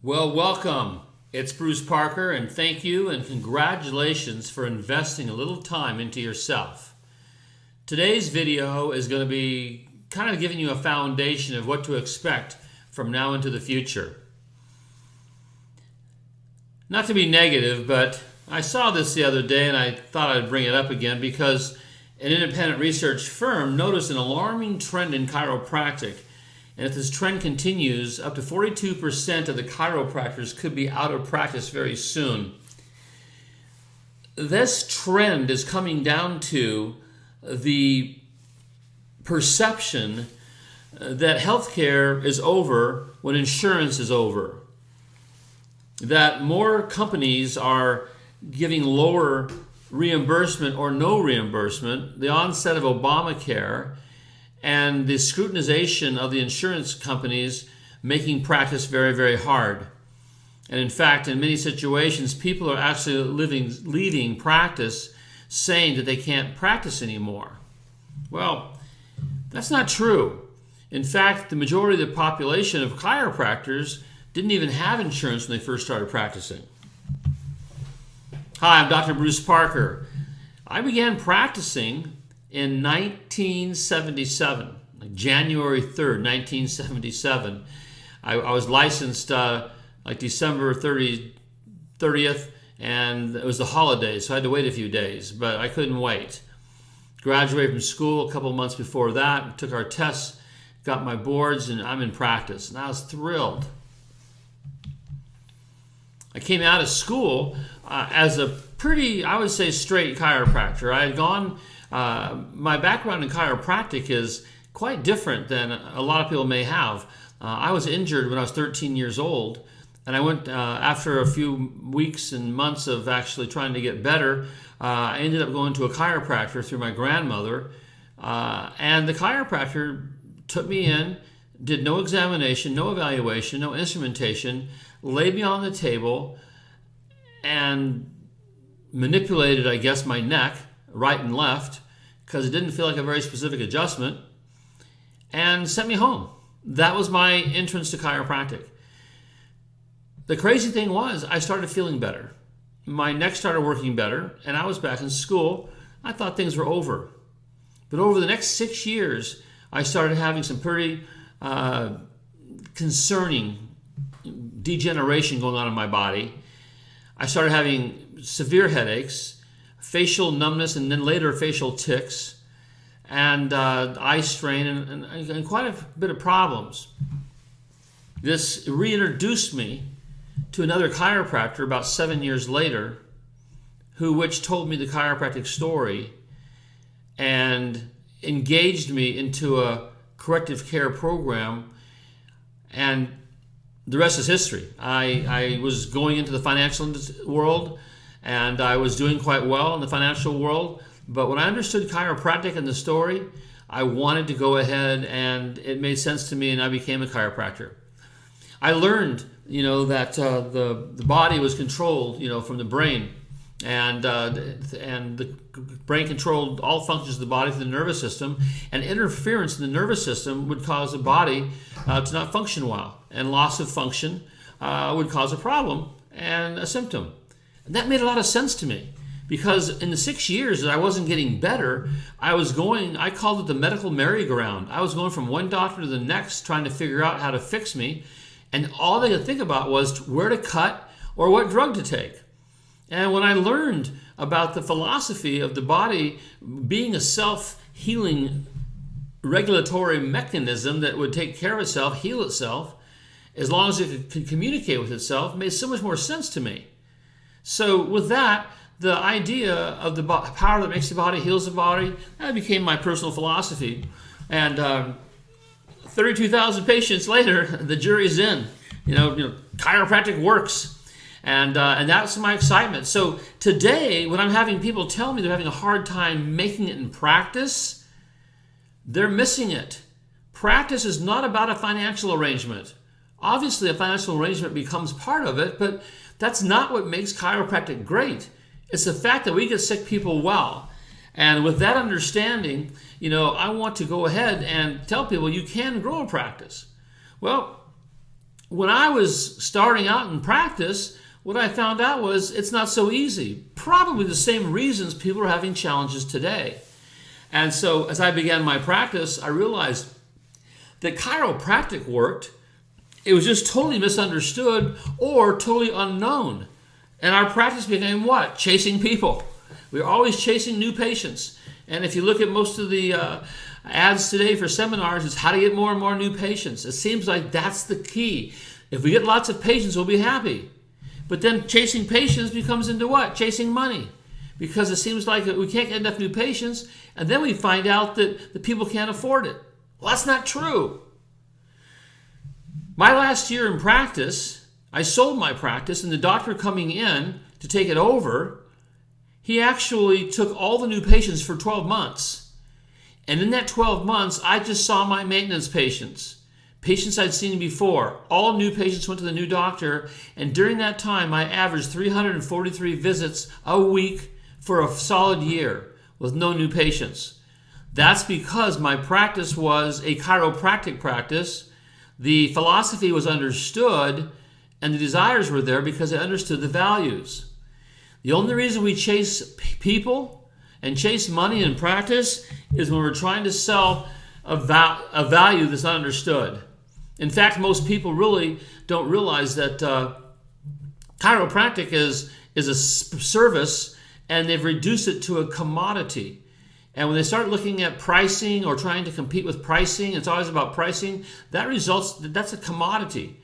Well, welcome. It's Bruce Parker, and thank you and congratulations for investing a little time into yourself. Today's video is going to be kind of giving you a foundation of what to expect from now into the future. Not to be negative, but I saw this the other day and I thought I'd bring it up again because an independent research firm noticed an alarming trend in chiropractic. And if this trend continues, up to 42% of the chiropractors could be out of practice very soon. This trend is coming down to the perception that healthcare is over when insurance is over. That more companies are giving lower reimbursement or no reimbursement, the onset of Obamacare, and the scrutinization of the insurance companies making practice very, very hard. And in fact, in many situations, people are actually leaving practice saying that they can't practice anymore. Well, that's not true. In fact, the majority of the population of chiropractors didn't even have insurance when they first started practicing. Hi, I'm Dr. Bruce Parker. I began practicing in 1977, January 3rd, 1977. I was licensed like December 30th, and it was the holidays, so I had to wait a few days, but I couldn't wait. Graduated from school a couple months before that, took our tests, got my boards, and I'm in practice, and I was thrilled. I came out of school as a pretty, I would say, straight chiropractor. I had gone, my background in chiropractic is quite different than a lot of people may have. I was injured when I was 13 years old, and I went, after a few weeks and months of actually trying to get better, I ended up going to a chiropractor through my grandmother, and the chiropractor took me in, did no examination, no evaluation, no instrumentation, laid me on the table, and manipulated, I guess, my neck, right and left, because it didn't feel like a very specific adjustment, and sent me home. That was my entrance to chiropractic. The crazy thing was, I started feeling better. My neck started working better, and I was back in school. I thought things were over. But over the next 6 years, I started having some pretty concerning degeneration going on in my body. I started having severe headaches, facial numbness, and then later facial tics, and eye strain, and quite a bit of problems. This reintroduced me to another chiropractor about 7 years later, which told me the chiropractic story and engaged me into a corrective care program, and the rest is history. I was going into the financial world, and I was doing quite well in the financial world, but when I understood chiropractic and the story, I wanted to go ahead, and it made sense to me, and I became a chiropractor. I learned, that the body was controlled, from the brain, and the brain controlled all functions of the body through the nervous system, and interference in the nervous system would cause the body to not function well, and loss of function would cause a problem and a symptom. And that made a lot of sense to me, because in the 6 years that I wasn't getting better, I called it the medical merry-go-round. I was going from one doctor to the next trying to figure out how to fix me, and all they could think about was where to cut or what drug to take. And when I learned about the philosophy of the body being a self-healing regulatory mechanism that would take care of itself, heal itself, as long as it could communicate with itself, it made so much more sense to me. So with that, the idea of the power that makes the body, heals the body, that became my personal philosophy. And 32,000 patients later, the jury's in. Chiropractic works. And that's my excitement. So today, when I'm having people tell me they're having a hard time making it in practice, they're missing it. Practice is not about a financial arrangement. Obviously, a financial arrangement becomes part of it, but that's not what makes chiropractic great. It's the fact that we get sick people well. And with that understanding, I want to go ahead and tell people you can grow a practice. Well, when I was starting out in practice, what I found out was it's not so easy. Probably the same reasons people are having challenges today. And so as I began my practice, I realized that chiropractic worked. It was just totally misunderstood or totally unknown. And our practice became what? Chasing people. We were always chasing new patients. And if you look at most of the ads today for seminars, it's how to get more and more new patients. It seems like that's the key. If we get lots of patients, we'll be happy. But then chasing patients becomes into what? Chasing money. Because it seems like we can't get enough new patients, and then we find out that the people can't afford it. Well, that's not true. My last year in practice, I sold my practice, and the doctor coming in to take it over, he actually took all the new patients for 12 months. And in that 12 months, I just saw my maintenance patients. Patients I'd seen before. All new patients went to the new doctor, and during that time, I averaged 343 visits a week for a solid year with no new patients. That's because my practice was a chiropractic practice. The philosophy was understood, and the desires were there because I understood the values. The only reason we chase people and chase money in practice is when we're trying to sell a value that's not understood. In fact, most people really don't realize that chiropractic is a service, and they've reduced it to a commodity. And when they start looking at pricing or trying to compete with pricing, it's always about pricing, that's a commodity.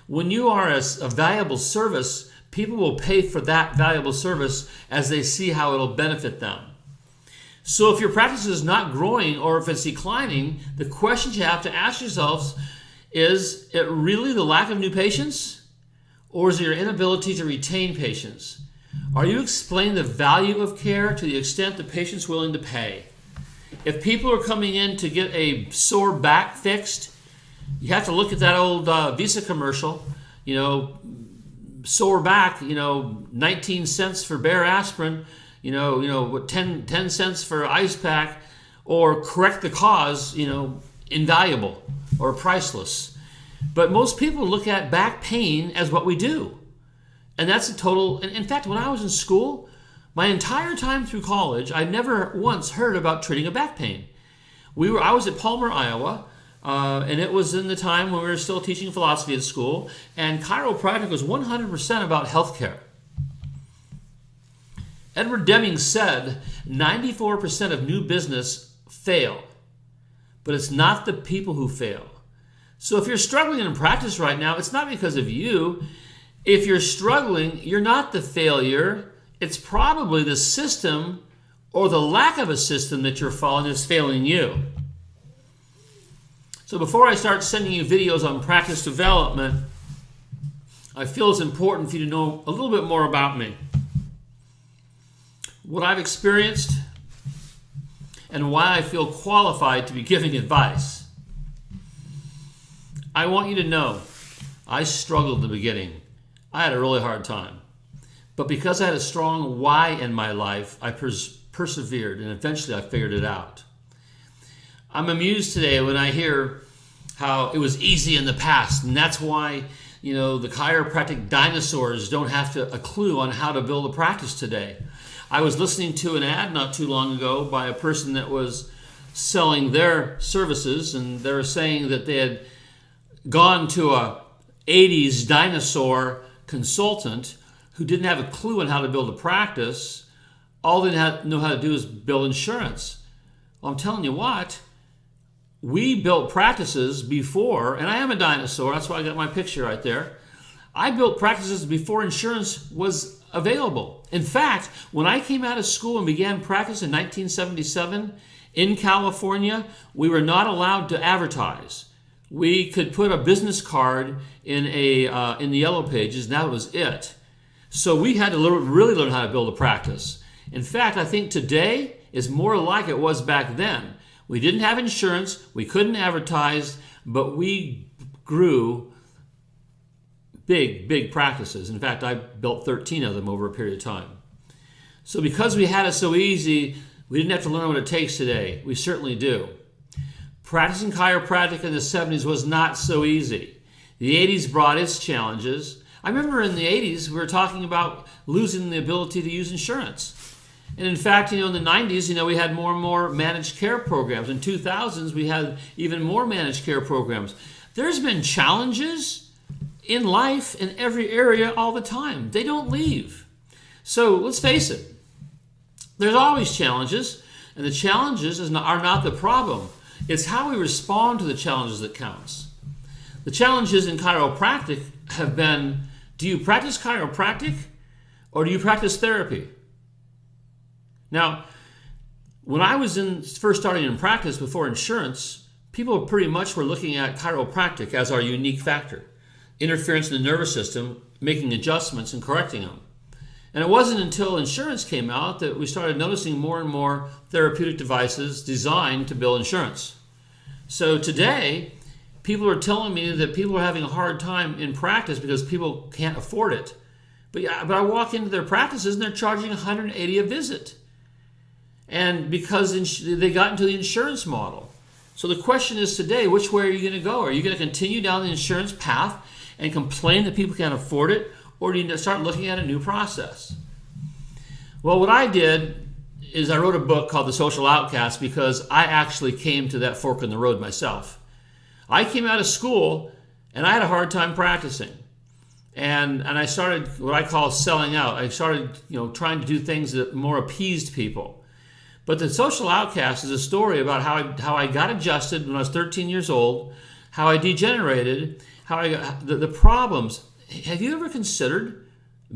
When you are a valuable service, people will pay for that valuable service as they see how it'll benefit them. So if your practice is not growing or if it's declining, the questions you have to ask yourselves is it really the lack of new patients, or is it your inability to retain patients? Are you explaining the value of care to the extent the patient's willing to pay? If people are coming in to get a sore back fixed, you have to look at that old Visa commercial, sore back, 19 cents for bare aspirin, 10 cents for ice pack, or correct the cause, invaluable or priceless. But most people look at back pain as what we do. And that's a total, in fact, when I was in school, my entire time through college, I never once heard about treating a back pain. I was at Palmer, Iowa, and it was in the time when we were still teaching philosophy at school, and chiropractic was 100% about healthcare. Edward Deming said 94% of new business fail, but it's not the people who fail. So if you're struggling in practice right now, it's not because of you. If you're struggling, you're not the failure. It's probably the system or the lack of a system that you're following is failing you. So before I start sending you videos on practice development, I feel it's important for you to know a little bit more about me, what I've experienced, and why I feel qualified to be giving advice. I want you to know I struggled in the beginning. I had a really hard time. But because I had a strong why in my life, I persevered, and eventually I figured it out. I'm amused today when I hear how it was easy in the past, and that's why, the chiropractic dinosaurs don't have a clue on how to build a practice today. I was listening to an ad not too long ago by a person that was selling their services, and they were saying that they had gone to a 80s dinosaur consultant who didn't have a clue on how to build a practice. All they know how to do is build insurance. Well, I'm telling you what, we built practices before, and I am a dinosaur, that's why I got my picture right there. I built practices before insurance was available. In fact, when I came out of school and began practice in 1977 in California, we were not allowed to advertise. We could put a business card in the yellow pages, and that was it. So we had to really learn how to build a practice. In fact, I think today is more like it was back then. We didn't have insurance, we couldn't advertise, but we grew big practices. In fact, I built 13 of them over a period of time. So because we had it so easy, we didn't have to learn what it takes today. We certainly do. Practicing chiropractic in the 70s was not so easy. The 80s brought its challenges. I remember in the 80s, we were talking about losing the ability to use insurance. And in fact, in the 90s, we had more and more managed care programs. In 2000s, we had even more managed care programs. There's been challenges in life in every area all the time. They don't leave. So let's face it. There's always challenges, and the challenges are not the problem. It's how we respond to the challenges that counts. The challenges in chiropractic have been, do you practice chiropractic or do you practice therapy? Now, when I was first starting in practice before insurance, people pretty much were looking at chiropractic as our unique factor. Interference in the nervous system, making adjustments and correcting them. And it wasn't until insurance came out that we started noticing more and more therapeutic devices designed to bill insurance. So today, people are telling me that people are having a hard time in practice because people can't afford it. But I walk into their practices and they're charging $180 a visit. And because they got into the insurance model. So the question is today, which way are you going to go? Are you going to continue down the insurance path and complain that people can't afford it? Or do you start looking at a new process? Well, what I did is I wrote a book called The Social Outcast because I actually came to that fork in the road myself. I came out of school and I had a hard time practicing. And I started what I call selling out. I started trying to do things that more appeased people. But The Social Outcast is a story about how I got adjusted when I was 13 years old, how I degenerated, how I got the problems. Have you ever considered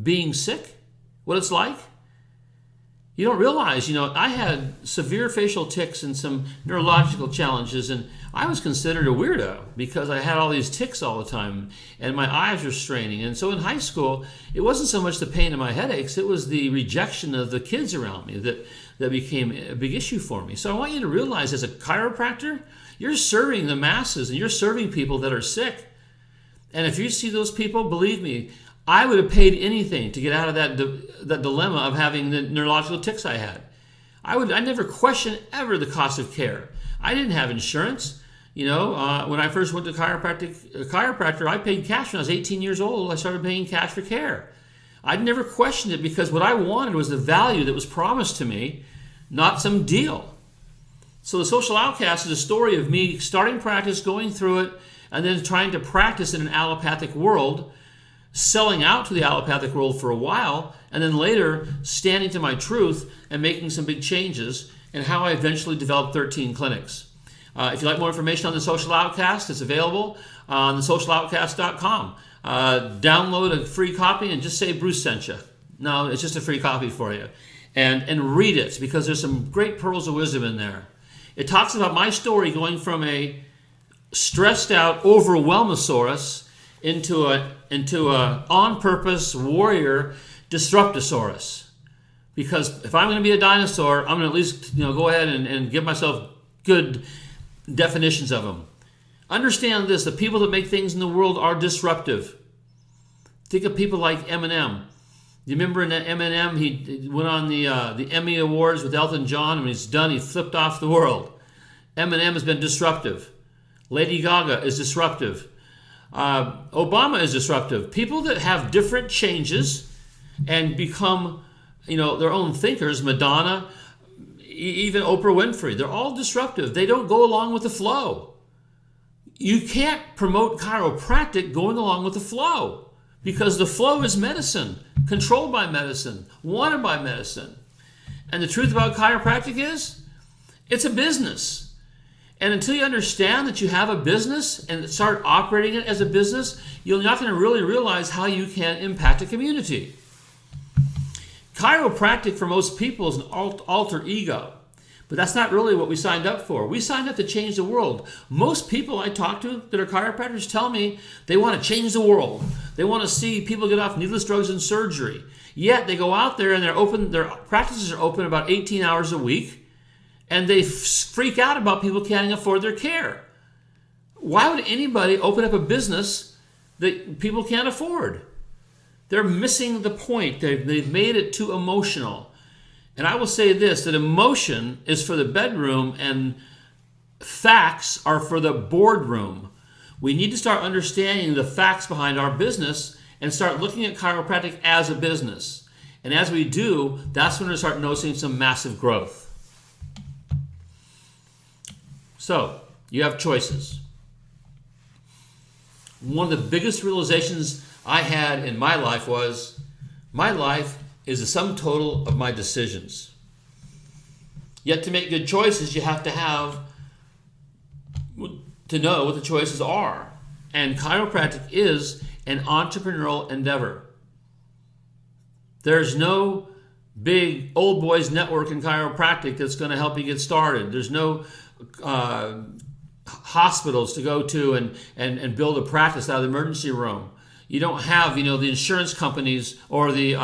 being sick? What it's like? You don't realize, I had severe facial tics and some neurological challenges, and I was considered a weirdo because I had all these tics all the time, and my eyes were straining. And so in high school, it wasn't so much the pain in my headaches, it was the rejection of the kids around me that became a big issue for me. So I want you to realize, as a chiropractor, you're serving the masses, and you're serving people that are sick. And if you see those people, believe me, I would have paid anything to get out of that dilemma of having the neurological tics I had. I never questioned ever the cost of care. I didn't have insurance. When I first went to chiropractor, I paid cash when I was 18 years old. I started paying cash for care. I'd never questioned it because what I wanted was the value that was promised to me, not some deal. So The Social Outcast is a story of me starting practice, going through it, and then trying to practice in an allopathic world, selling out to the allopathic world for a while, and then later standing to my truth and making some big changes, and how I eventually developed 13 clinics. If you'd like more information on The Social Outcast, it's available on thesocialoutcast.com. Download a free copy and just say Bruce sent you. No, it's just a free copy for you. And read it, because there's some great pearls of wisdom in there. It talks about my story going from a stressed out overwhelmosaurus into a on-purpose warrior disruptosaurus. Because if I'm going to be a dinosaur, I'm going to at least go ahead and give myself good definitions of them. Understand this: the people that make things in the world are disruptive. Think of people like Eminem. You remember in Eminem, he went on the Emmy Awards with Elton John, and when he's done, he flipped off the world. Eminem has been disruptive. Lady Gaga is disruptive. Obama is disruptive. People that have different changes and become, their own thinkers, Madonna, even Oprah Winfrey, they're all disruptive. They don't go along with the flow. You can't promote chiropractic going along with the flow, because the flow is medicine, controlled by medicine, wanted by medicine. And the truth about chiropractic is, it's a business. And until you understand that you have a business and start operating it as a business, you're not going to really realize how you can impact a community. Chiropractic for most people is an alter ego, but that's not really what we signed up for. We signed up to change the world. Most people I talk to that are chiropractors tell me they want to change the world. They want to see people get off needless drugs and surgery. Yet they go out there and their practices are open about 18 hours a week, and they freak out about people can't afford their care. Why would anybody open up a business that people can't afford? They're missing the point. They've made it too emotional. And I will say this, that emotion is for the bedroom and facts are for the boardroom. We need to start understanding the facts behind our business and start looking at chiropractic as a business. And as we do, that's when we start noticing some massive growth. So, you have choices. One of the biggest realizations I had in my life was, my life is the sum total of my decisions. Yet to make good choices, you have to know what the choices are. And chiropractic is an entrepreneurial endeavor. There's no big old boys network in chiropractic that's going to help you get started. There's no hospitals to go to and build a practice out of the emergency room. You don't have, the insurance companies or the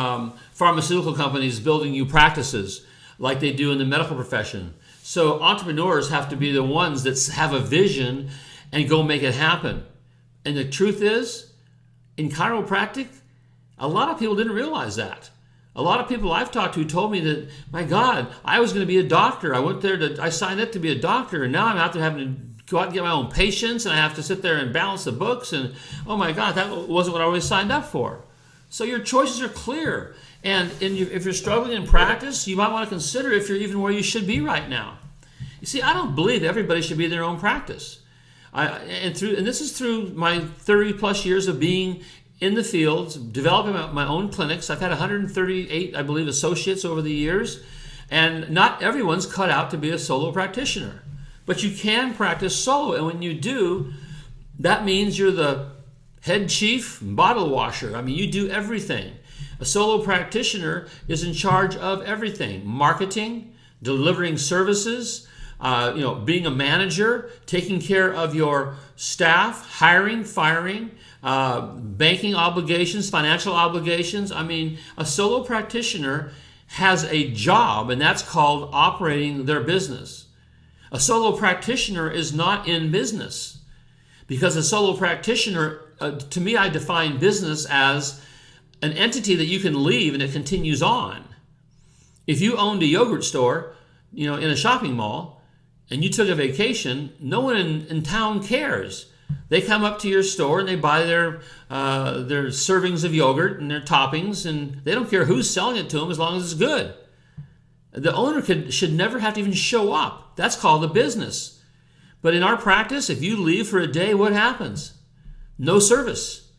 pharmaceutical companies building you practices like they do in the medical profession. So entrepreneurs have to be the ones that have a vision and go make it happen. And the truth is, in chiropractic, a lot of people didn't realize that. A lot of people I've talked to told me that, my God, I was going to be a doctor. I signed up to be a doctor, and now I'm out there having to go out and get my own patients, and I have to sit there and balance the books, and oh my God, that wasn't what I always signed up for. So your choices are clear. And if you're struggling in practice, you might want to consider if you're even where you should be right now. You see, I don't believe everybody should be in their own practice. And this is through my 30 plus years of being in the fields, developing my own clinics. I've had 138, I believe, associates over the years. And not everyone's cut out to be a solo practitioner. But you can practice solo. And when you do, that means you're the head chief bottle washer. I mean, you do everything. A solo practitioner is in charge of everything: marketing, delivering services, being a manager, taking care of your staff, hiring, firing, banking obligations, financial obligations. I mean, a solo practitioner has a job, and that's called operating their business. A solo practitioner is not in business, because a solo practitioner, to me, I define business as an entity that you can leave and it continues on. If you owned a yogurt store, in a shopping mall, and you took a vacation, no one in town cares. They come up to your store and they buy their servings of yogurt and their toppings, and they don't care who's selling it to them as long as it's good. The owner should never have to even show up. That's called a business. But in our practice, if you leave for a day, what happens? No service.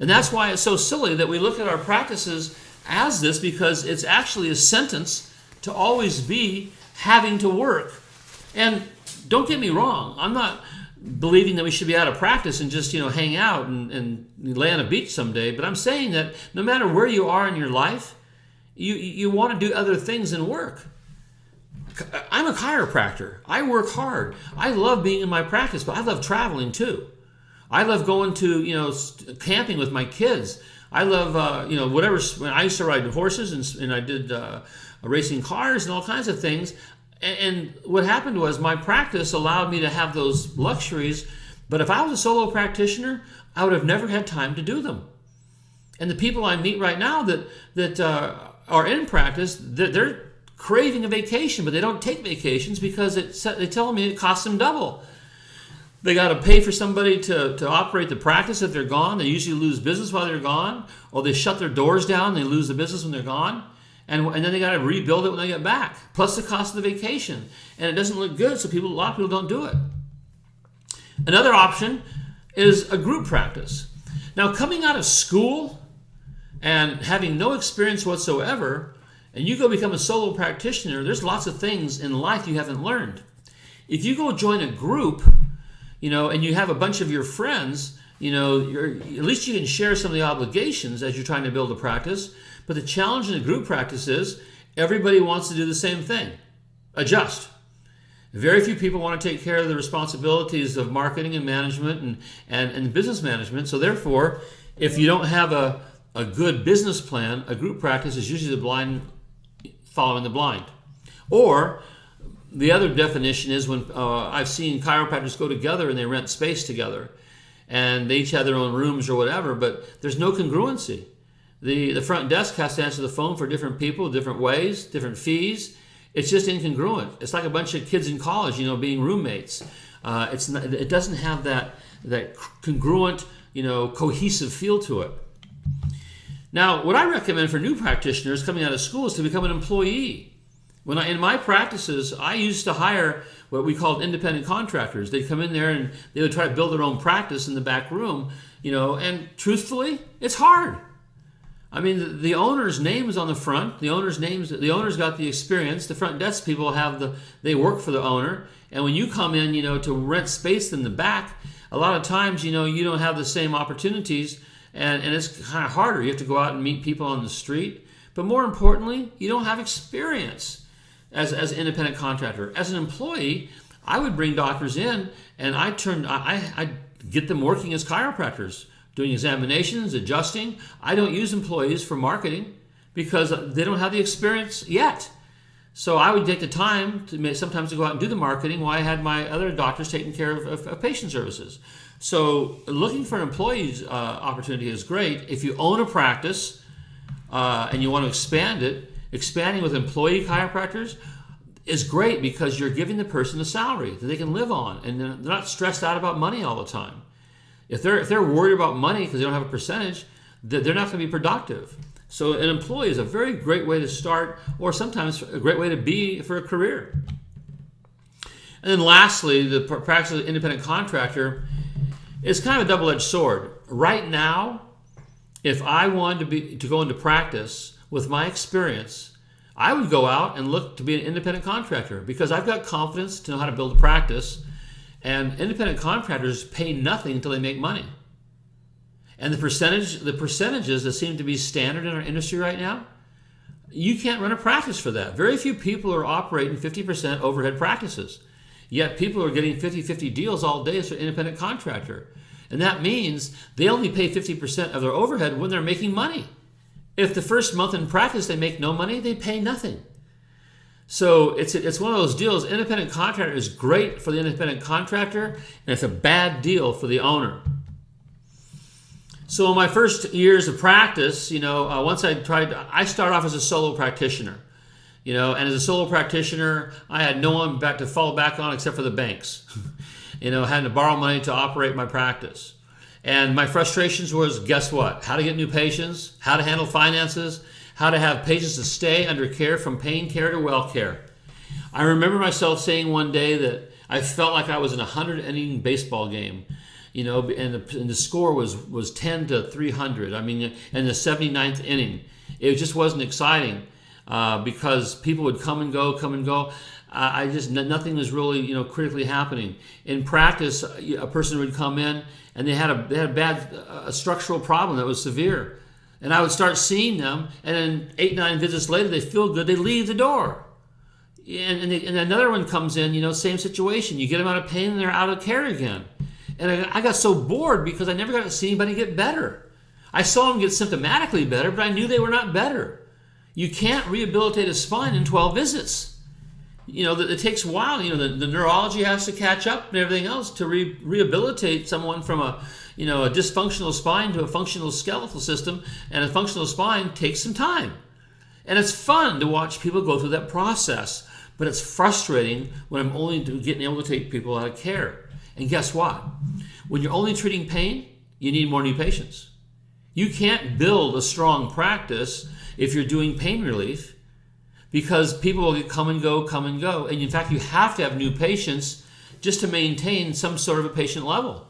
And that's why it's so silly that we look at our practices as this, because it's actually a sentence to always be having to work. And don't get me wrong, I'm not believing that we should be out of practice and just hang out and lay on a beach someday, but I'm saying that no matter where you are in your life, you want to do other things than work. I'm a chiropractor. I work hard. I love being in my practice, but I love traveling too. I love going to camping with my kids. I love whatever. When I used to ride horses and I did racing cars and all kinds of things. And what happened was my practice allowed me to have those luxuries. But if I was a solo practitioner, I would have never had time to do them. And the people I meet right now that are in practice, they're craving a vacation, but they don't take vacations because they tell me it costs them double. They got to pay for somebody to operate the practice if they're gone. They usually lose business while they're gone, or they shut their doors down and they lose the business when they're gone. And then they got to rebuild it when they get back, plus the cost of the vacation. And it doesn't look good, so a lot of people don't do it. Another option is a group practice. Now, coming out of school and having no experience whatsoever, and you go become a solo practitioner, there's lots of things in life you haven't learned. If you go join a group, and you have a bunch of your friends, at least you can share some of the obligations as you're trying to build a practice. But the challenge in a group practice is everybody wants to do the same thing: adjust. Very few people want to take care of the responsibilities of marketing and management and business management. So therefore, if you don't have a good business plan, a group practice is usually the blind following the blind. Or the other definition is when I've seen chiropractors go together and they rent space together, and they each have their own rooms or whatever, but there's no congruency. The front desk has to answer the phone for different people, different ways, different fees. It's just incongruent. It's like a bunch of kids in college, being roommates. It doesn't have that congruent, cohesive feel to it. Now, what I recommend for new practitioners coming out of school is to become an employee. In my practices, I used to hire what we called independent contractors. They'd come in there and they would try to build their own practice in the back room, and truthfully, it's hard. I mean, the owner's name is on the front. The owner's got the experience. The front desk people they work for the owner. And when you come in, to rent space in the back, a lot of times, you don't have the same opportunities, and it's kind of harder. You have to go out and meet people on the street. But more importantly, you don't have experience as an independent contractor. As an employee, I would bring doctors in, and I get them working as chiropractors, doing examinations, adjusting. I don't use employees for marketing because they don't have the experience yet. So I would take the time sometimes to go out and do the marketing while I had my other doctors taking care of patient services. So looking for an employee's opportunity is great. If you own a practice and you want to expand it, expanding with employee chiropractors is great because you're giving the person a salary that they can live on, and they're not stressed out about money all the time. If they're worried about money because they don't have a percentage, they're not going to be productive. So an employee is a very great way to start, or sometimes a great way to be for a career. And then lastly, the practice of an independent contractor is kind of a double-edged sword. Right now, if I wanted to go into practice with my experience, I would go out and look to be an independent contractor because I've got confidence to know how to build a practice. And independent contractors pay nothing until they make money. And the percentages that seem to be standard in our industry right now, you can't run a practice for that. Very few people are operating 50% overhead practices. Yet people are getting 50-50 deals all day as an independent contractor. And that means they only pay 50% of their overhead when they're making money. If the first month in practice they make no money, they pay nothing. So it's one of those deals. Independent contractor is great for the independent contractor, and it's a bad deal for the owner. So in my first years of practice, once I started off as a solo practitioner, and as a solo practitioner, I had no one to fall back on except for the banks. Having to borrow money to operate my practice. And my frustrations was, guess what? How to get new patients, how to handle finances, how to have patients to stay under care from pain care to well care. I remember myself saying one day that I felt like I was in a 100-inning baseball game, and the score was 10-300. I mean, in the 79th inning, it just wasn't exciting because people would come and go. Nothing was really critically happening. In practice, a person would come in and they had a bad structural problem that was severe. And I would start seeing them, and then 8-9 visits later, they feel good, they leave the door. And another one comes in, same situation. You get them out of pain, and they're out of care again. And I got so bored because I never got to see anybody get better. I saw them get symptomatically better, but I knew they were not better. You can't rehabilitate a spine in 12 visits. It takes a while. The neurology has to catch up and everything else to rehabilitate someone from a dysfunctional spine to a functional skeletal system, and a functional spine takes some time. And it's fun to watch people go through that process, but it's frustrating when I'm only getting able to take people out of care. And guess what? When you're only treating pain, you need more new patients. You can't build a strong practice if you're doing pain relief because people will come and go. And in fact, you have to have new patients just to maintain some sort of a patient level.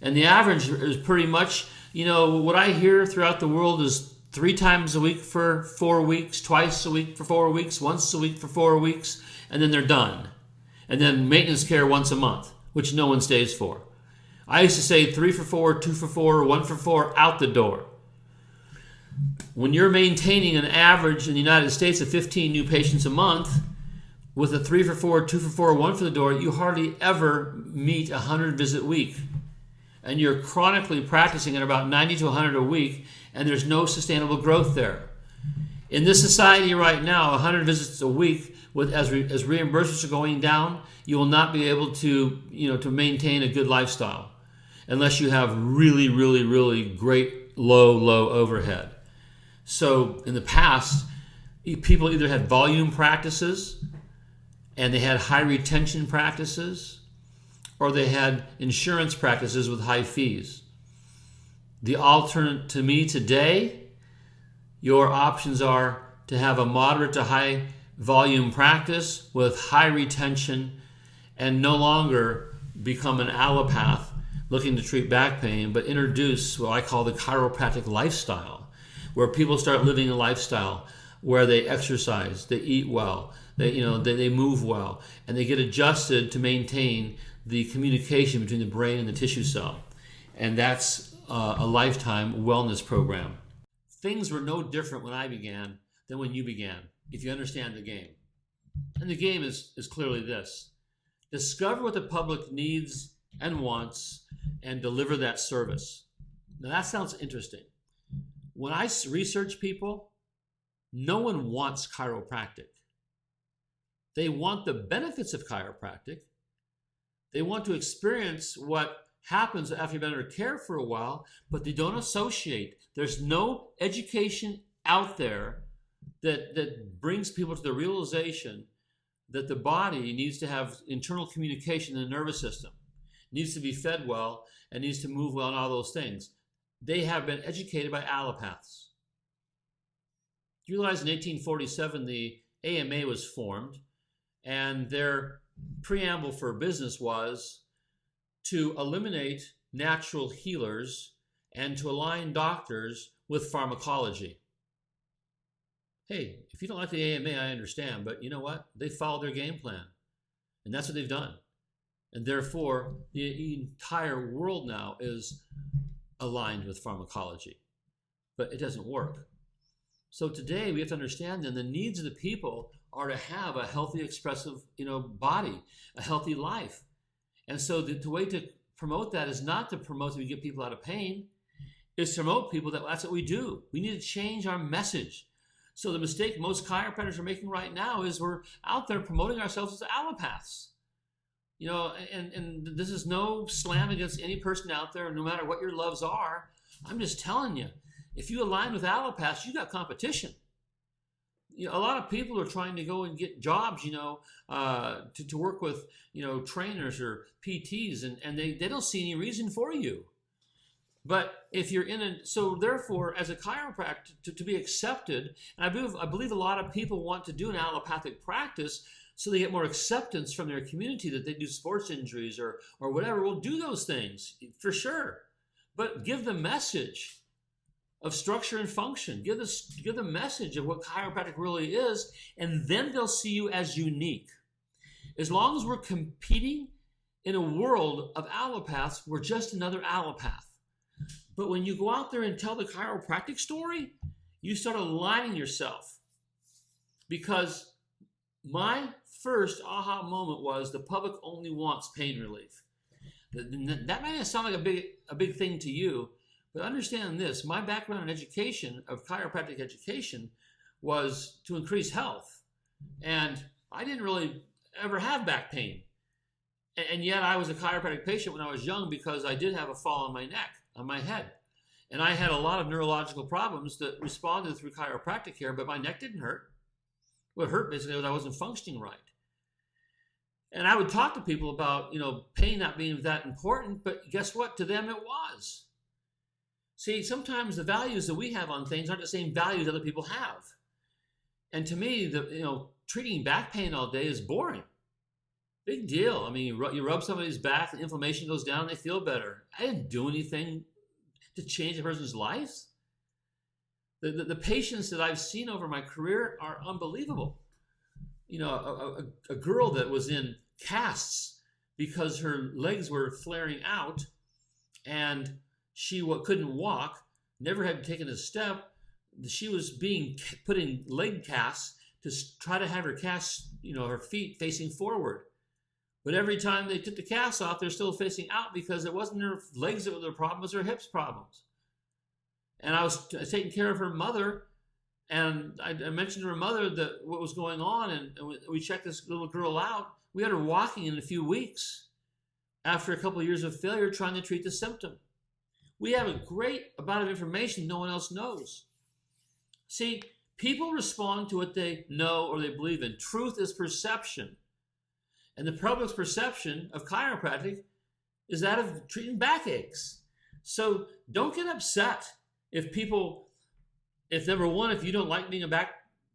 And the average is pretty much, what I hear throughout the world is 3 times a week for 4 weeks, twice a week for 4 weeks, once a week for 4 weeks, and then they're done. And then maintenance care once a month, which no one stays for. I used to say 3 for 4, 2 for 4, 1 for 4, out the door. When you're maintaining an average in the United States of 15 new patients a month, with a 3 for 4, 2 for 4, 1 for the door, you hardly ever meet a 100-visit week. And you're chronically practicing at about 90 to 100 a week, and there's no sustainable growth there. In this society right now, 100 visits a week, as reimbursements are going down, you will not be able to maintain a good lifestyle unless you have really, really, really great low overhead. So in the past, people either had volume practices and they had high retention practices, or they had insurance practices with high fees. The alternate to me today, your options are to have a moderate to high volume practice with high retention and no longer become an allopath looking to treat back pain, but introduce what I call the chiropractic lifestyle, where people start living a lifestyle where they exercise, they eat well, they move well, and they get adjusted to maintain the communication between the brain and the tissue cell. And that's a lifetime wellness program. Things were no different when I began than when you began, if you understand the game. And the game is clearly this: discover what the public needs and wants and deliver that service. Now that sounds interesting. When I research people, no one wants chiropractic. They want the benefits of chiropractic. They want to experience what happens after you've been under care for a while, but they don't associate. There's no education out there that brings people to the realization that the body needs to have internal communication in the nervous system, needs to be fed well, and needs to move well, and all those things. They have been educated by allopaths. You realize in 1847 the AMA was formed, and their preamble for business was to eliminate natural healers and to align doctors with pharmacology. Hey, if you don't like the AMA, I understand, but you know what? They followed their game plan, and that's what they've done. And therefore, the entire world now is aligned with pharmacology, but it doesn't work. So today we have to understand then the needs of the people are to have a healthy, expressive, body, a healthy life. And so the way to promote that is not to promote that we get people out of pain, is to promote people that that's what we do. We need to change our message. So the mistake most chiropractors are making right now is we're out there promoting ourselves as allopaths. And this is no slam against any person out there, no matter what your loves are. I'm just telling you, if you align with allopaths, you got competition. A lot of people are trying to go and get jobs, to work with, trainers or PTs, and they don't see any reason for you. But if you're so therefore, as a chiropractor, to be accepted, and I believe a lot of people want to do an allopathic practice so they get more acceptance from their community that they do sports injuries or whatever. We'll do those things for sure, but give the message of structure and function. Give the message of what chiropractic really is, and then they'll see you as unique. As long as we're competing in a world of allopaths, we're just another allopath. But when you go out there and tell the chiropractic story, you start aligning yourself. Because my first aha moment was the public only wants pain relief. That may not sound like a big thing to you, but understand this: my background in education, of chiropractic education, was to increase health. And I didn't really ever have back pain. And yet I was a chiropractic patient when I was young because I did have a fall on my neck, on my head. And I had a lot of neurological problems that responded through chiropractic care, but my neck didn't hurt. What hurt basically was I wasn't functioning right. And I would talk to people about, pain not being that important, but guess what? To them it was. See, sometimes the values that we have on things aren't the same values other people have. And to me, treating back pain all day is boring. Big deal. I mean, you rub somebody's back, the inflammation goes down, they feel better. I didn't do anything to change a person's life. The patients that I've seen over my career are unbelievable. A girl that was in casts because her legs were flaring out and she couldn't walk, never had taken a step. She was being put in leg casts to try to have her casts, her feet facing forward. But every time they took the casts off, they're still facing out because it wasn't her legs that were the problem, it was her hips problems. And I was taking care of her mother, and I mentioned to her mother that what was going on, and we checked this little girl out. We had her walking in a few weeks after a couple of years of failure trying to treat the symptom. We have a great amount of information no one else knows. See, people respond to what they know or they believe in. Truth is perception. And the public's perception of chiropractic is that of treating backaches. So don't get upset if people, if number one, if you don't like being a back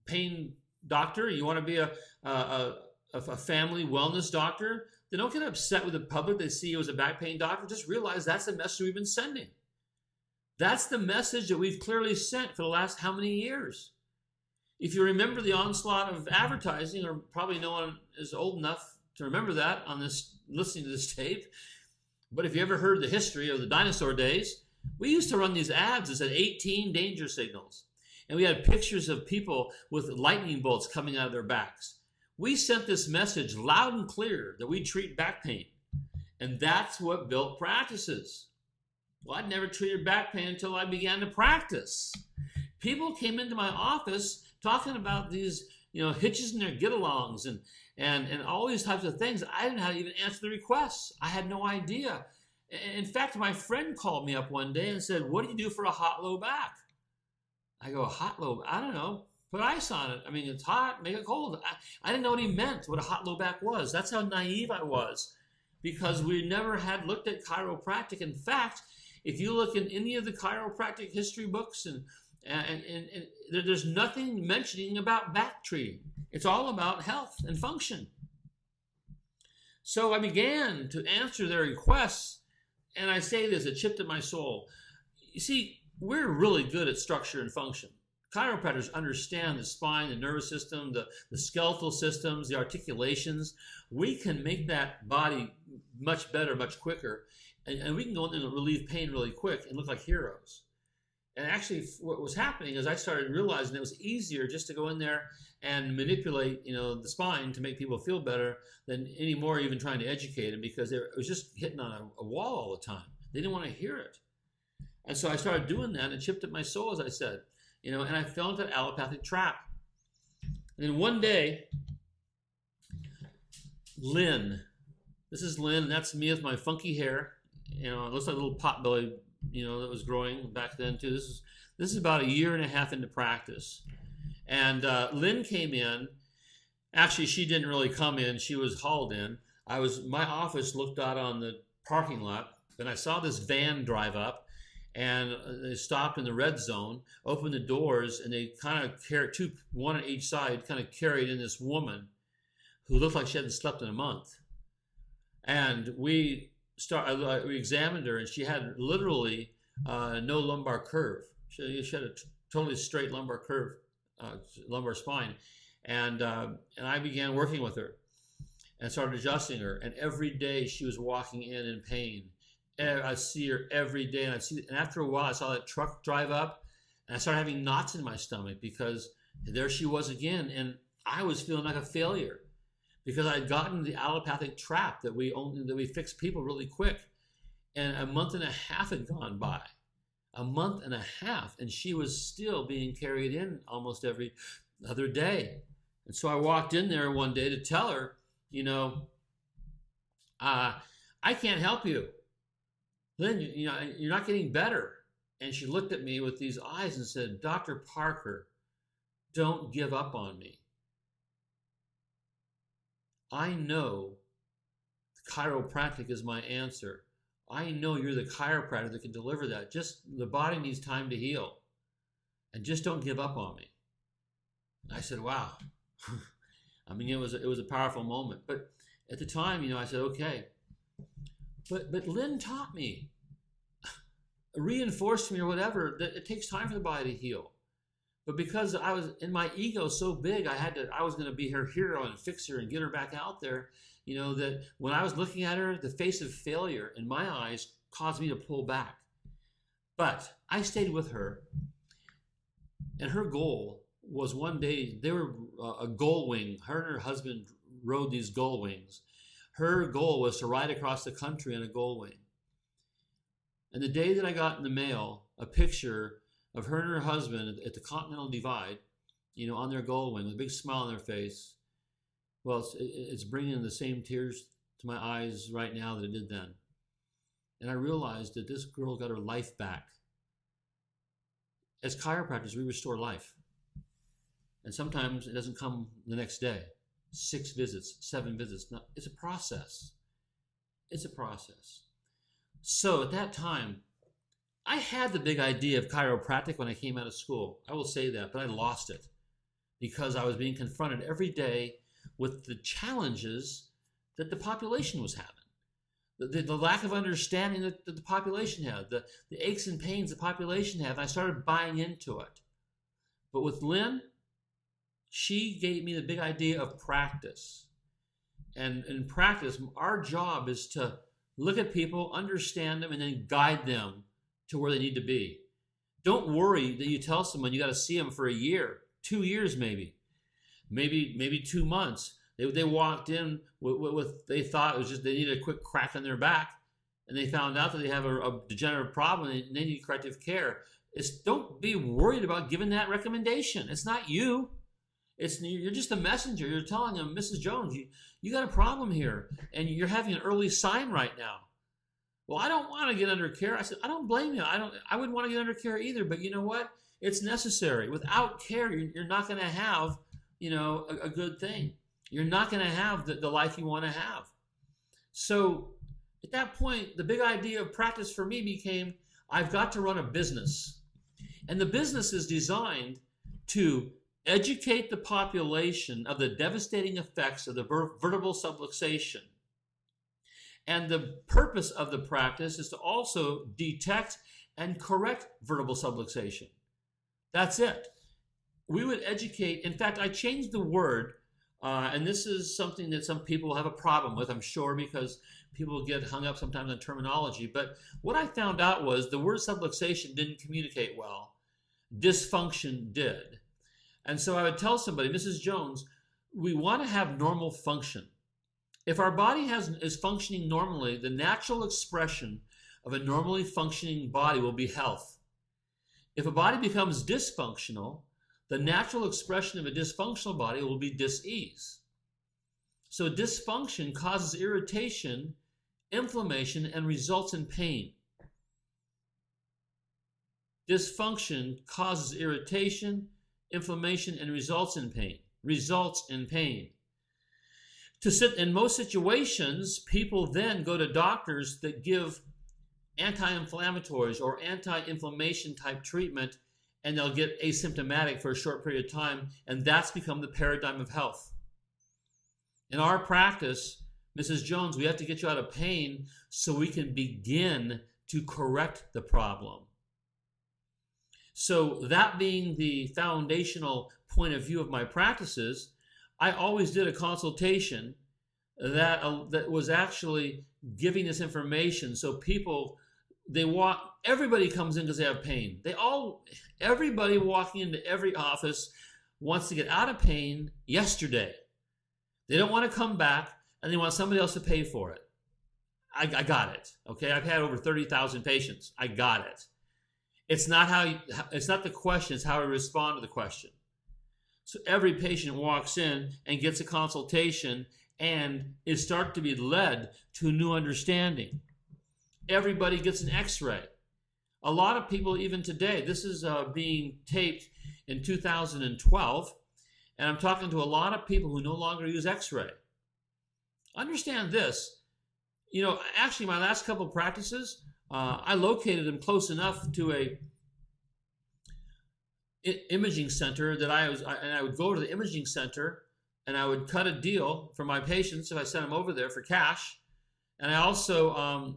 pain doctor, you want to be a family wellness doctor, then don't get upset with the public they see you as a back pain doctor. Just realize that's the message we've been sending. That's the message that we've clearly sent for the last how many years? If you remember the onslaught of advertising, or probably no one is old enough to remember that on this, listening to this tape, but if you ever heard the history of the dinosaur days, we used to run these ads that said 18 danger signals. And we had pictures of people with lightning bolts coming out of their backs. We sent this message loud and clear that we treat back pain. And that's what built practices. Well, I'd never treated back pain until I began to practice. People came into my office talking about these, hitches in their get-alongs and all these types of things. I didn't know how to even answer the requests. I had no idea. In fact, my friend called me up one day and said, "What do you do for a hot low back?" I go, "A hot low? I don't know. Put ice on it. I mean, it's hot, make it cold." I didn't know what he meant, what a hot low back was. That's how naive I was, because we never had looked at chiropractic. In fact, if you look in any of the chiropractic history books, and there's nothing mentioning about back treating. It's all about health and function. So I began to answer their requests, and I say this, it chipped at my soul. You see, we're really good at structure and function. Chiropractors understand the spine, the nervous system, the skeletal systems, the articulations. We can make that body much better, much quicker, and we can go in and relieve pain really quick and look like heroes. And actually, what was happening is I started realizing it was easier just to go in there and manipulate, the spine to make people feel better than anymore even trying to educate them, because it was just hitting on a wall all the time. They didn't want to hear it. And so I started doing that, and it chipped at my soul, as I said, and I fell into an allopathic trap. And then one day, Lynn, this is Lynn, and that's me with my funky hair. It looks like a little potbelly, that was growing back then too. This is about a year and a half into practice. And Lynn came in. Actually, she didn't really come in. She was hauled in. My office looked out on the parking lot, and I saw this van drive up, and they stopped in the red zone, opened the doors, and they kind of carried one on each side, kind of carried in this woman who looked like she hadn't slept in a month. And we examined her, and she had literally no lumbar curve. She had a totally straight lumbar curve, lumbar spine. And I began working with her and started adjusting her. And every day she was walking in pain. I see her every day, and after a while I saw that truck drive up, and I started having knots in my stomach, because there she was again, and I was feeling like a failure, because I had gotten the allopathic trap that we fix people really quick. And a month and a half had gone by. A month and a half, and she was still being carried in almost every other day. And so I walked in there one day to tell her, I can't help you. Lynn, you're not getting better. And she looked at me with these eyes and said, "Dr. Parker, don't give up on me. I know chiropractic is my answer. I know you're the chiropractor that can deliver that. Just the body needs time to heal. And just don't give up on me." And I said, wow. I mean, it was a powerful moment. But at the time, I said, okay. But Lynn taught me, reinforced me or whatever, that it takes time for the body to heal. But because I was in my ego so big, I was going to be her hero and fix her and get her back out there. That when I was looking at her, the face of failure in my eyes caused me to pull back. But I stayed with her, and her goal was one day, they were a gull wing. Her and her husband rode these gull wings. Her goal was to ride across the country on a gull wing. And the day that I got in the mail a picture of her and her husband at the Continental Divide, on their gull wing with a big smile on their face, well, it's bringing the same tears to my eyes right now that it did then. And I realized that this girl got her life back. As chiropractors, we restore life. And sometimes it doesn't come the next day. 6 visits, 7 visits. No, it's a process. It's a process. So at that time, I had the big idea of chiropractic when I came out of school. I will say that, but I lost it because I was being confronted every day with the challenges that the population was having. The lack of understanding that the population had, the aches and pains the population had. And I started buying into it. But with Lynn, she gave me the big idea of practice. And in practice, our job is to look at people, understand them, and then guide them to where they need to be. Don't worry that you tell someone you got to see them for a year, 2 years maybe 2 months. They walked in with they thought it was just they needed a quick crack on their back, and they found out that they have a degenerative problem and they need corrective care. Don't be worried about giving that recommendation. It's not you. You're just a messenger. You're telling them, Mrs. Jones, you got a problem here, and you're having an early sign right now. Well, I don't want to get under care. I said, I don't blame you. I wouldn't want to get under care either. But you know what? It's necessary. Without care, you're not going to have, a good thing. You're not going to have the life you want to have. So at that point, the big idea of practice for me became, I've got to run a business. And the business is designed to educate the population of the devastating effects of the vertebral subluxation. And the purpose of the practice is to also detect and correct vertebral subluxation. That's it. We would educate. In fact, I changed the word, and this is something that some people have a problem with, I'm sure, because people get hung up sometimes on terminology. But what I found out was the word subluxation didn't communicate well. Dysfunction did. And so I would tell somebody, Mrs. Jones, we want to have normal function. If our body is functioning normally, the natural expression of a normally functioning body will be health. If a body becomes dysfunctional, the natural expression of a dysfunctional body will be dis-ease. So dysfunction causes irritation, inflammation, and results in pain. Dysfunction causes irritation, inflammation, and results in pain. In most situations, people then go to doctors that give anti-inflammatories or anti-inflammation type treatment, and they'll get asymptomatic for a short period of time, and that's become the paradigm of health. In our practice, Mrs. Jones, we have to get you out of pain so we can begin to correct the problem. So that being the foundational point of view of my practices, I always did a consultation that was actually giving this information. So people, everybody comes in because they have pain. Everybody walking into every office wants to get out of pain yesterday. They don't want to come back, and they want somebody else to pay for it. I got it. Okay, I've had over 30,000 patients. I got it. It's not the question, it's how we respond to the question. So every patient walks in and gets a consultation and is starting to be led to a new understanding. Everybody gets an x-ray. A lot of people, even today, this is being taped in 2012, and I'm talking to a lot of people who no longer use x-ray. Understand this. Actually, my last couple of practices, I located them close enough to a imaging center that I would go to the imaging center and I would cut a deal for my patients if I sent them over there for cash. And I also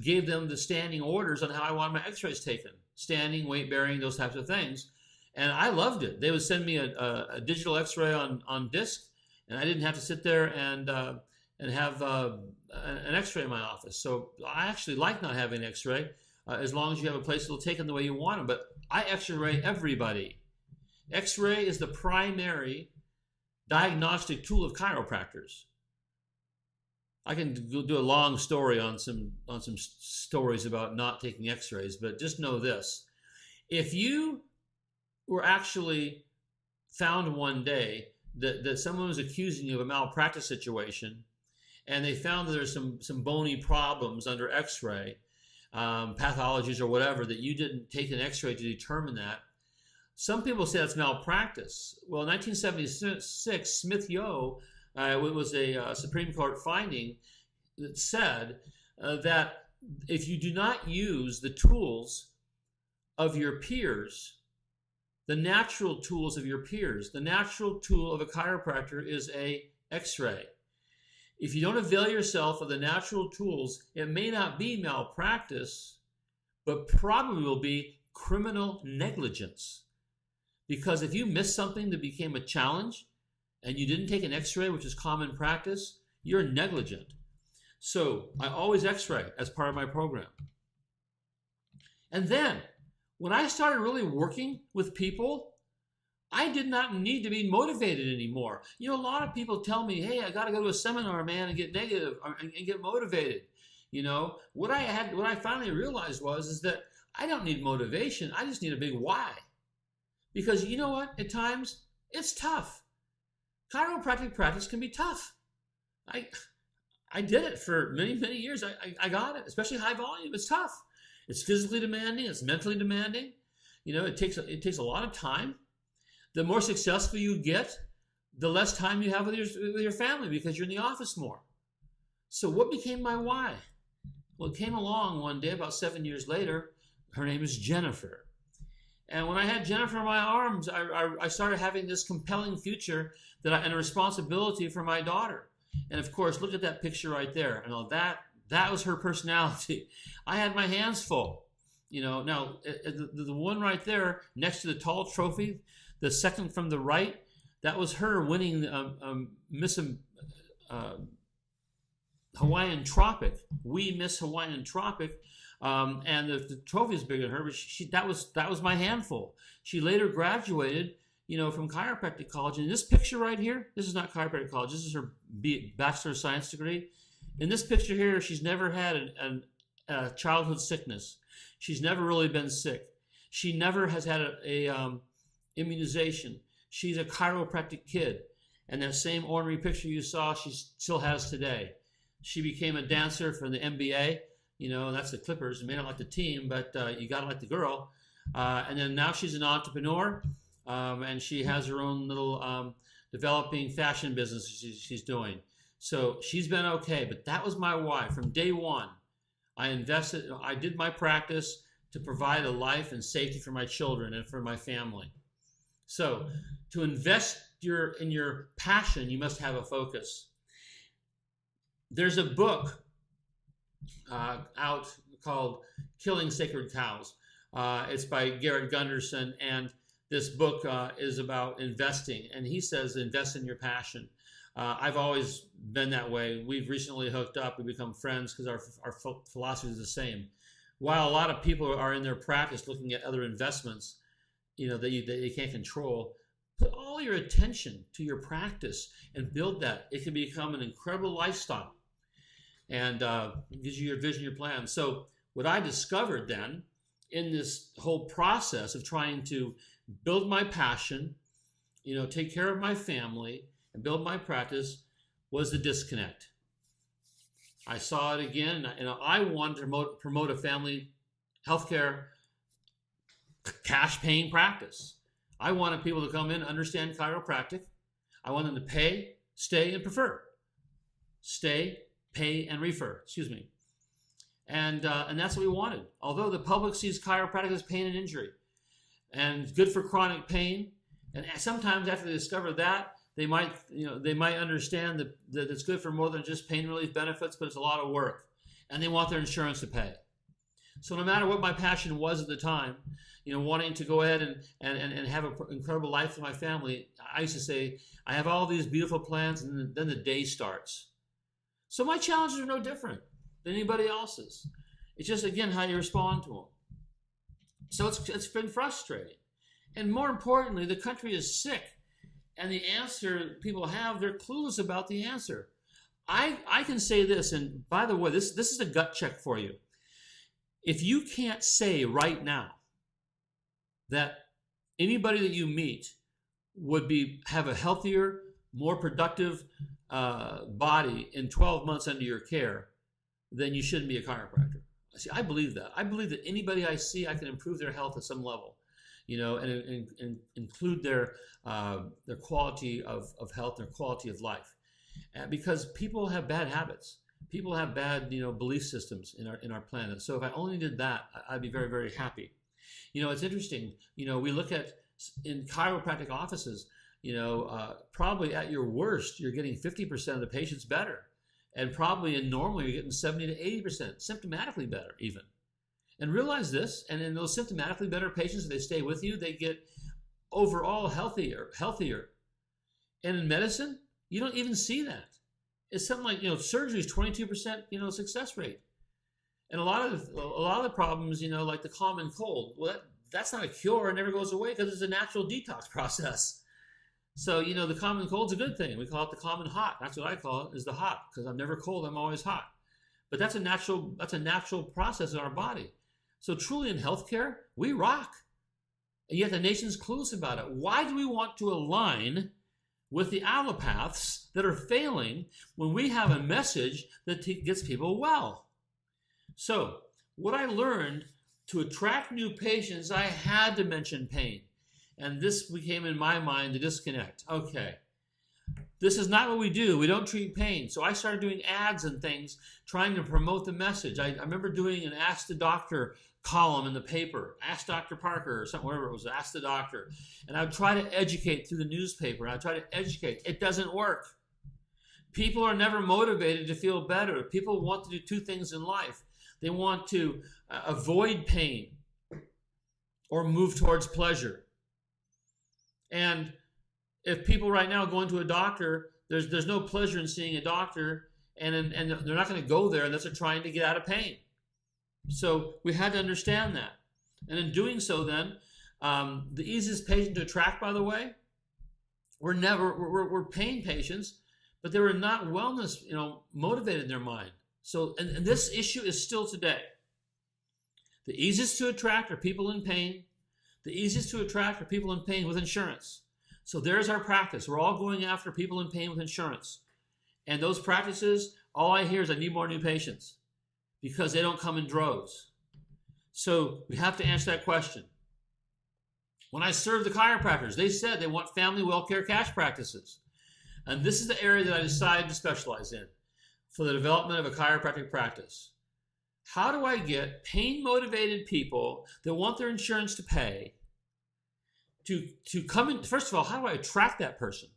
gave them the standing orders on how I wanted my x-rays taken, standing, weight bearing, those types of things. And I loved it. They would send me a digital x-ray on disc, and I didn't have to sit there and have an x-ray in my office. So I actually like not having an x-ray as long as you have a place that'll take them the way you want them. But I x-ray everybody. X-ray is the primary diagnostic tool of chiropractors. I can do a long story on some stories about not taking x-rays, but just know this. If you were actually found one day that someone was accusing you of a malpractice situation, and they found that there's some bony problems under x-ray, pathologies or whatever, that you didn't take an x-ray to determine that, some people say that's malpractice. Well, in 1976, Smith Yo It was a Supreme Court finding that said that if you do not use the tools of your peers, the natural tools of your peers, the natural tool of a chiropractor is a X-ray. If you don't avail yourself of the natural tools, it may not be malpractice, but probably will be criminal negligence. Because if you missed something that became a challenge and you didn't take an X-ray, which is common practice, you're negligent. So I always X-ray as part of my program. And then when I started really working with people, I did not need to be motivated anymore. You know, a lot of people tell me, hey, I got to go to a seminar, man, and get negative and get motivated. You know, what I finally realized is that I don't need motivation. I just need a big why. Because you know what? At times, it's tough. Chiropractic practice can be tough. I did it for many, many years. I got it, especially high volume. It's tough. It's physically demanding. It's mentally demanding. You know, it takes a lot of time. The more successful you get, the less time you have with your family because you're in the office more. So what became my why? Well, it came along one day about 7 years later. Her name is Jennifer. And when I had Jennifer in my arms, I started having this compelling future and a responsibility for my daughter. And of course, look at that picture right there. And that was her personality. I had my hands full. You know, now the one right there next to the tall trophy, the second from the right, that was her winning Miss Hawaiian Tropic. We Miss Hawaiian Tropic, and the trophy is bigger than her. But that was my handful. She later graduated, you know, from chiropractic college. And this picture right here, this is not chiropractic college. This is her Bachelor of Science degree. In this picture here, she's never had a childhood sickness. She's never really been sick. She never has had a immunization. She's a chiropractic kid. And that same ornery picture you saw, she still has today. She became a dancer for the NBA. You know, that's the Clippers. You may not like the team, but you got to like the girl. And then now she's an entrepreneur, and she has her own little developing fashion business she's doing. So she's been okay, but that was my why. From day one, I did my practice to provide a life and safety for my children and for my family. So to invest in your passion, you must have a focus. There's a book out called Killing Sacred Cows. It's by Garrett Gunderson, and this book is about investing. And he says, invest in your passion. I've always been that way. We've recently hooked up. We've become friends because our philosophy is the same. While a lot of people are in their practice looking at other investments, you know, that they can't control, put all your attention to your practice and build that. It can become an incredible lifestyle, and it gives you your vision, your plan. So what I discovered then in this whole process of trying to build my passion, you know, take care of my family and build my practice, was the disconnect. I saw it again, and I wanted to promote a family healthcare cash-paying practice. I wanted people to come in, understand chiropractic. I want them to pay, stay, and prefer. Stay, pay, and refer. Excuse me. And that's what we wanted. Although the public sees chiropractic as pain and injury, and good for chronic pain, and sometimes after they discover that, they might understand that it's good for more than just pain relief benefits, but it's a lot of work, and they want their insurance to pay. So no matter what my passion was at the time, you know, wanting to go ahead and have an incredible life for my family, I used to say, I have all these beautiful plans, and then the day starts. So my challenges are no different than anybody else's. It's just, again, how you respond to them. So it's been frustrating. And more importantly, the country is sick. And the answer people have, they're clueless about the answer. I can say this, and by the way, this is a gut check for you. If you can't say right now that anybody that you meet would have a healthier, more productive body in 12 months under your care, then you shouldn't be a chiropractor. See, I believe that. I believe that anybody I see, I can improve their health at some level, you know, and include their quality of health, their quality of life. because people have bad habits. People have bad, belief systems in our planet. So if I only did that, I'd be very, very happy. It's interesting. We look at in chiropractic offices. Probably at your worst, you're getting 50% of the patients better, and probably in normal you're getting 70 to 80% symptomatically better even. And realize this, and in those symptomatically better patients, if they stay with you, they get overall healthier. And in medicine, you don't even see that. It's something like, surgery is 22%, success rate. And a lot of the problems, like the common cold, well, that's not a cure. It never goes away because it's a natural detox process. So, the common cold's a good thing. We call it the common hot. That's what I call it, is the hot, because I'm never cold, I'm always hot. But that's a natural process in our body. So truly in healthcare, we rock. And yet the nation's clueless about it. Why do we want to align with the allopaths that are failing when we have a message that gets people well? So what I learned, to attract new patients, I had to mention pain. And this became in my mind the disconnect. Okay, this is not what we do. We don't treat pain. So I started doing ads and things trying to promote the message. I remember doing an Ask the Doctor column in the paper, Ask Dr. Parker or something, whatever it was, Ask the Doctor. And I would try to educate through the newspaper. And I would try to educate. It doesn't work. People are never motivated to feel better. People want to do two things in life. They want to avoid pain or move towards pleasure. And if people right now going to a doctor, there's no pleasure in seeing a doctor, and they're not going to go there unless they're trying to get out of pain. So we had to understand that. And in doing so then, the easiest patient to attract, by the way, we're pain patients, but they were not wellness, motivated in their mind. So, and this issue is still today. The easiest to attract are people in pain. The easiest to attract are people in pain with insurance. So there's our practice. We're all going after people in pain with insurance. And those practices, all I hear is I need more new patients because they don't come in droves. So we have to answer that question. When I served the chiropractors, they said they want family well care cash practices. And this is the area that I decided to specialize in for the development of a chiropractic practice. How do I get pain-motivated people that want their insurance to pay to come in? First of all, how do I attract that person?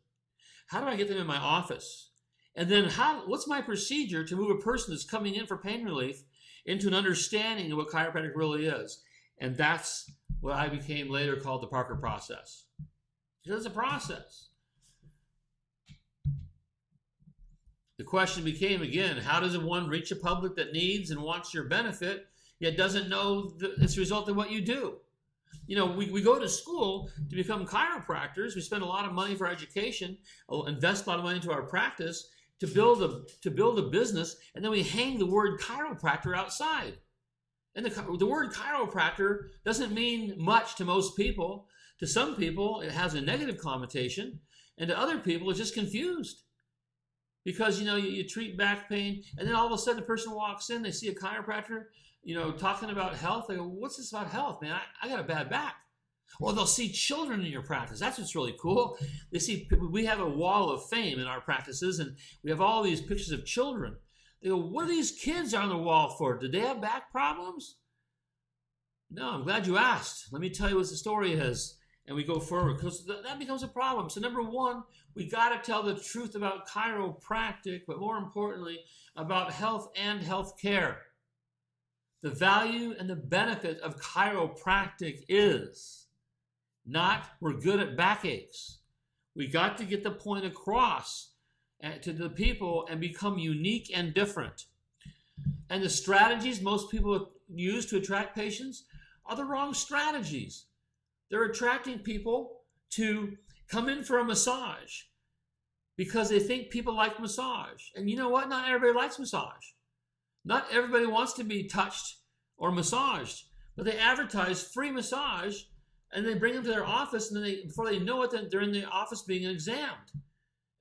How do I get them in my office? And then what's my procedure to move a person that's coming in for pain relief into an understanding of what chiropractic really is? And that's what I became later called the Parker process. Because it's a process. The question became, again, how does one reach a public that needs and wants your benefit, yet doesn't know it's a result of what you do? We go to school to become chiropractors. We spend a lot of money for education, invest a lot of money into our practice to build a business, and then we hang the word chiropractor outside. And the word chiropractor doesn't mean much to most people. To some people, it has a negative connotation, and to other people, it's just confused. Because, you treat back pain, and then all of a sudden a person walks in, they see a chiropractor, talking about health. They go, what's this about health, man? I got a bad back. Or they'll see children in your practice. That's what's really cool. We have a wall of fame in our practices, and we have all these pictures of children. They go, what are these kids on the wall for? Did they have back problems? No, I'm glad you asked. Let me tell you what the story is. And we go forward, because that becomes a problem. So number one, we got to tell the truth about chiropractic, but more importantly, about health and health care. The value and the benefit of chiropractic is not we're good at backaches. We got to get the point across to the people and become unique and different. And the strategies most people use to attract patients are the wrong strategies. They're attracting people to come in for a massage because they think people like massage. And you know what? Not everybody likes massage. Not everybody wants to be touched or massaged. But they advertise free massage, and they bring them to their office, and then before they know it, they're in the office being examined.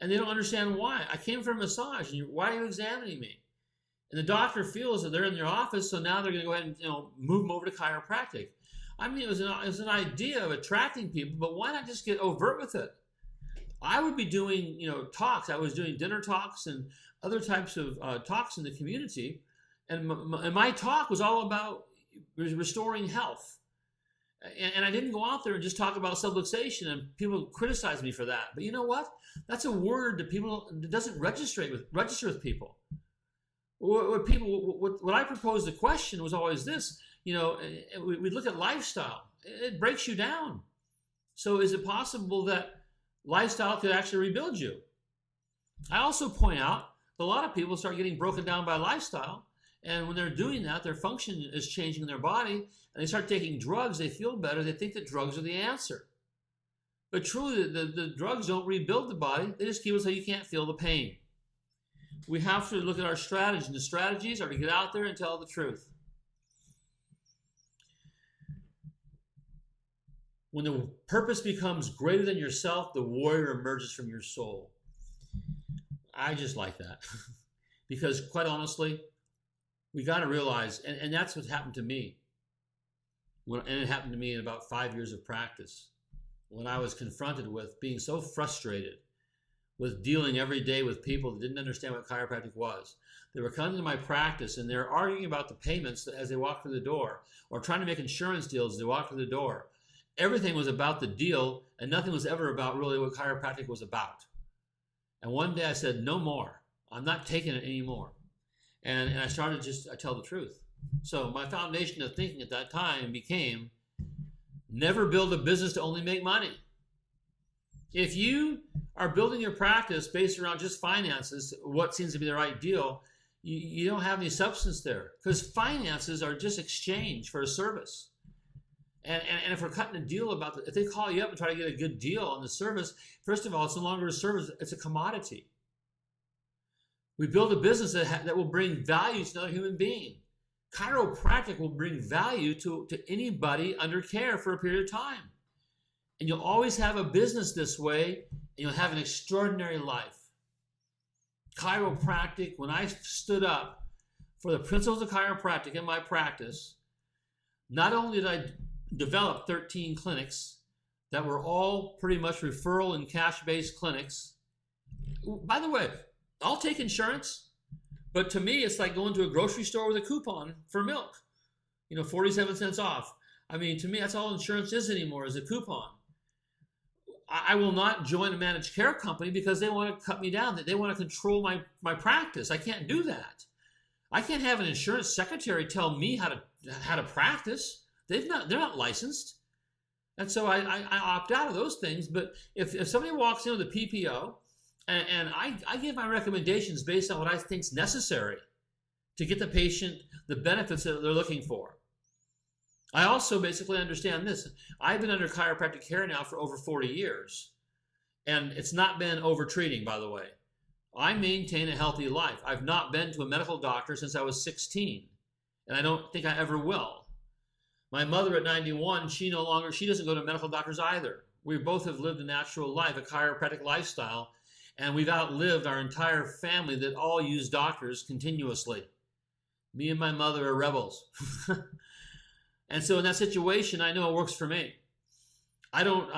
And they don't understand why. I came for a massage, and why are you examining me? And the doctor feels that they're in their office, so now they're going to go ahead and move them over to chiropractic. I mean, it was an idea of attracting people, but why not just get overt with it? I would be doing, talks. I was doing dinner talks and other types of talks in the community, and my talk was all about restoring health. And I didn't go out there and just talk about subluxation, and people criticize me for that. But you know what? That's a word that doesn't register with people. What I proposed, the question was always this: we look at lifestyle. It breaks you down. So is it possible that lifestyle could actually rebuild you? I also point out that a lot of people start getting broken down by lifestyle. And when they're doing that, their function is changing in their body, and they start taking drugs, they feel better, they think that drugs are the answer. But truly, the drugs don't rebuild the body, they just keep it so you can't feel the pain. We have to look at our strategies, and the strategies are to get out there and tell the truth. When the purpose becomes greater than yourself, the warrior emerges from your soul. I just like that. Because quite honestly, we got to realize, and that's what happened to me. And it happened to me in about 5 years of practice, when I was confronted with being so frustrated with dealing every day with people that didn't understand what chiropractic was. They were coming to my practice and they're arguing about the payments as they walk through the door, or trying to make insurance deals as they walk through the door. Everything was about the deal, and nothing was ever about really what chiropractic was about. And one day I said, no more. I'm not taking it anymore. And I started I tell the truth. So my foundation of thinking at that time became, never build a business to only make money. If you are building your practice based around just finances, what seems to be the right deal, you don't have any substance there. Because finances are just exchange for a service. And if we're cutting a deal about if they call you up and try to get a good deal on the service, first of all, it's no longer a service, it's a commodity. We build a business that will bring value to another human being. Chiropractic will bring value to anybody under care for a period of time. And you'll always have a business this way, and you'll have an extraordinary life. Chiropractic, when I stood up for the principles of chiropractic in my practice, not only did I develop 13 clinics that were all pretty much referral and cash-based clinics. By the way, I'll take insurance, but to me, it's like going to a grocery store with a coupon for milk. 47 cents off. I mean, to me, that's all insurance is anymore, is a coupon. I will not join a managed care company because they want to cut me down. They want to control my practice. I can't do that. I can't have an insurance secretary tell me how to practice. They're not licensed. And so I opt out of those things. But if somebody walks in with a PPO, and I give my recommendations based on what I think is necessary to get the patient the benefits that they're looking for. I also basically understand this. I've been under chiropractic care now for over 40 years. And it's not been over-treating, by the way. I maintain a healthy life. I've not been to a medical doctor since I was 16. And I don't think I ever will. My mother at 91, she doesn't go to medical doctors either. We both have lived a natural life, a chiropractic lifestyle. And we've outlived our entire family that all use doctors continuously. Me and my mother are rebels. And so in that situation, I know it works for me. I don't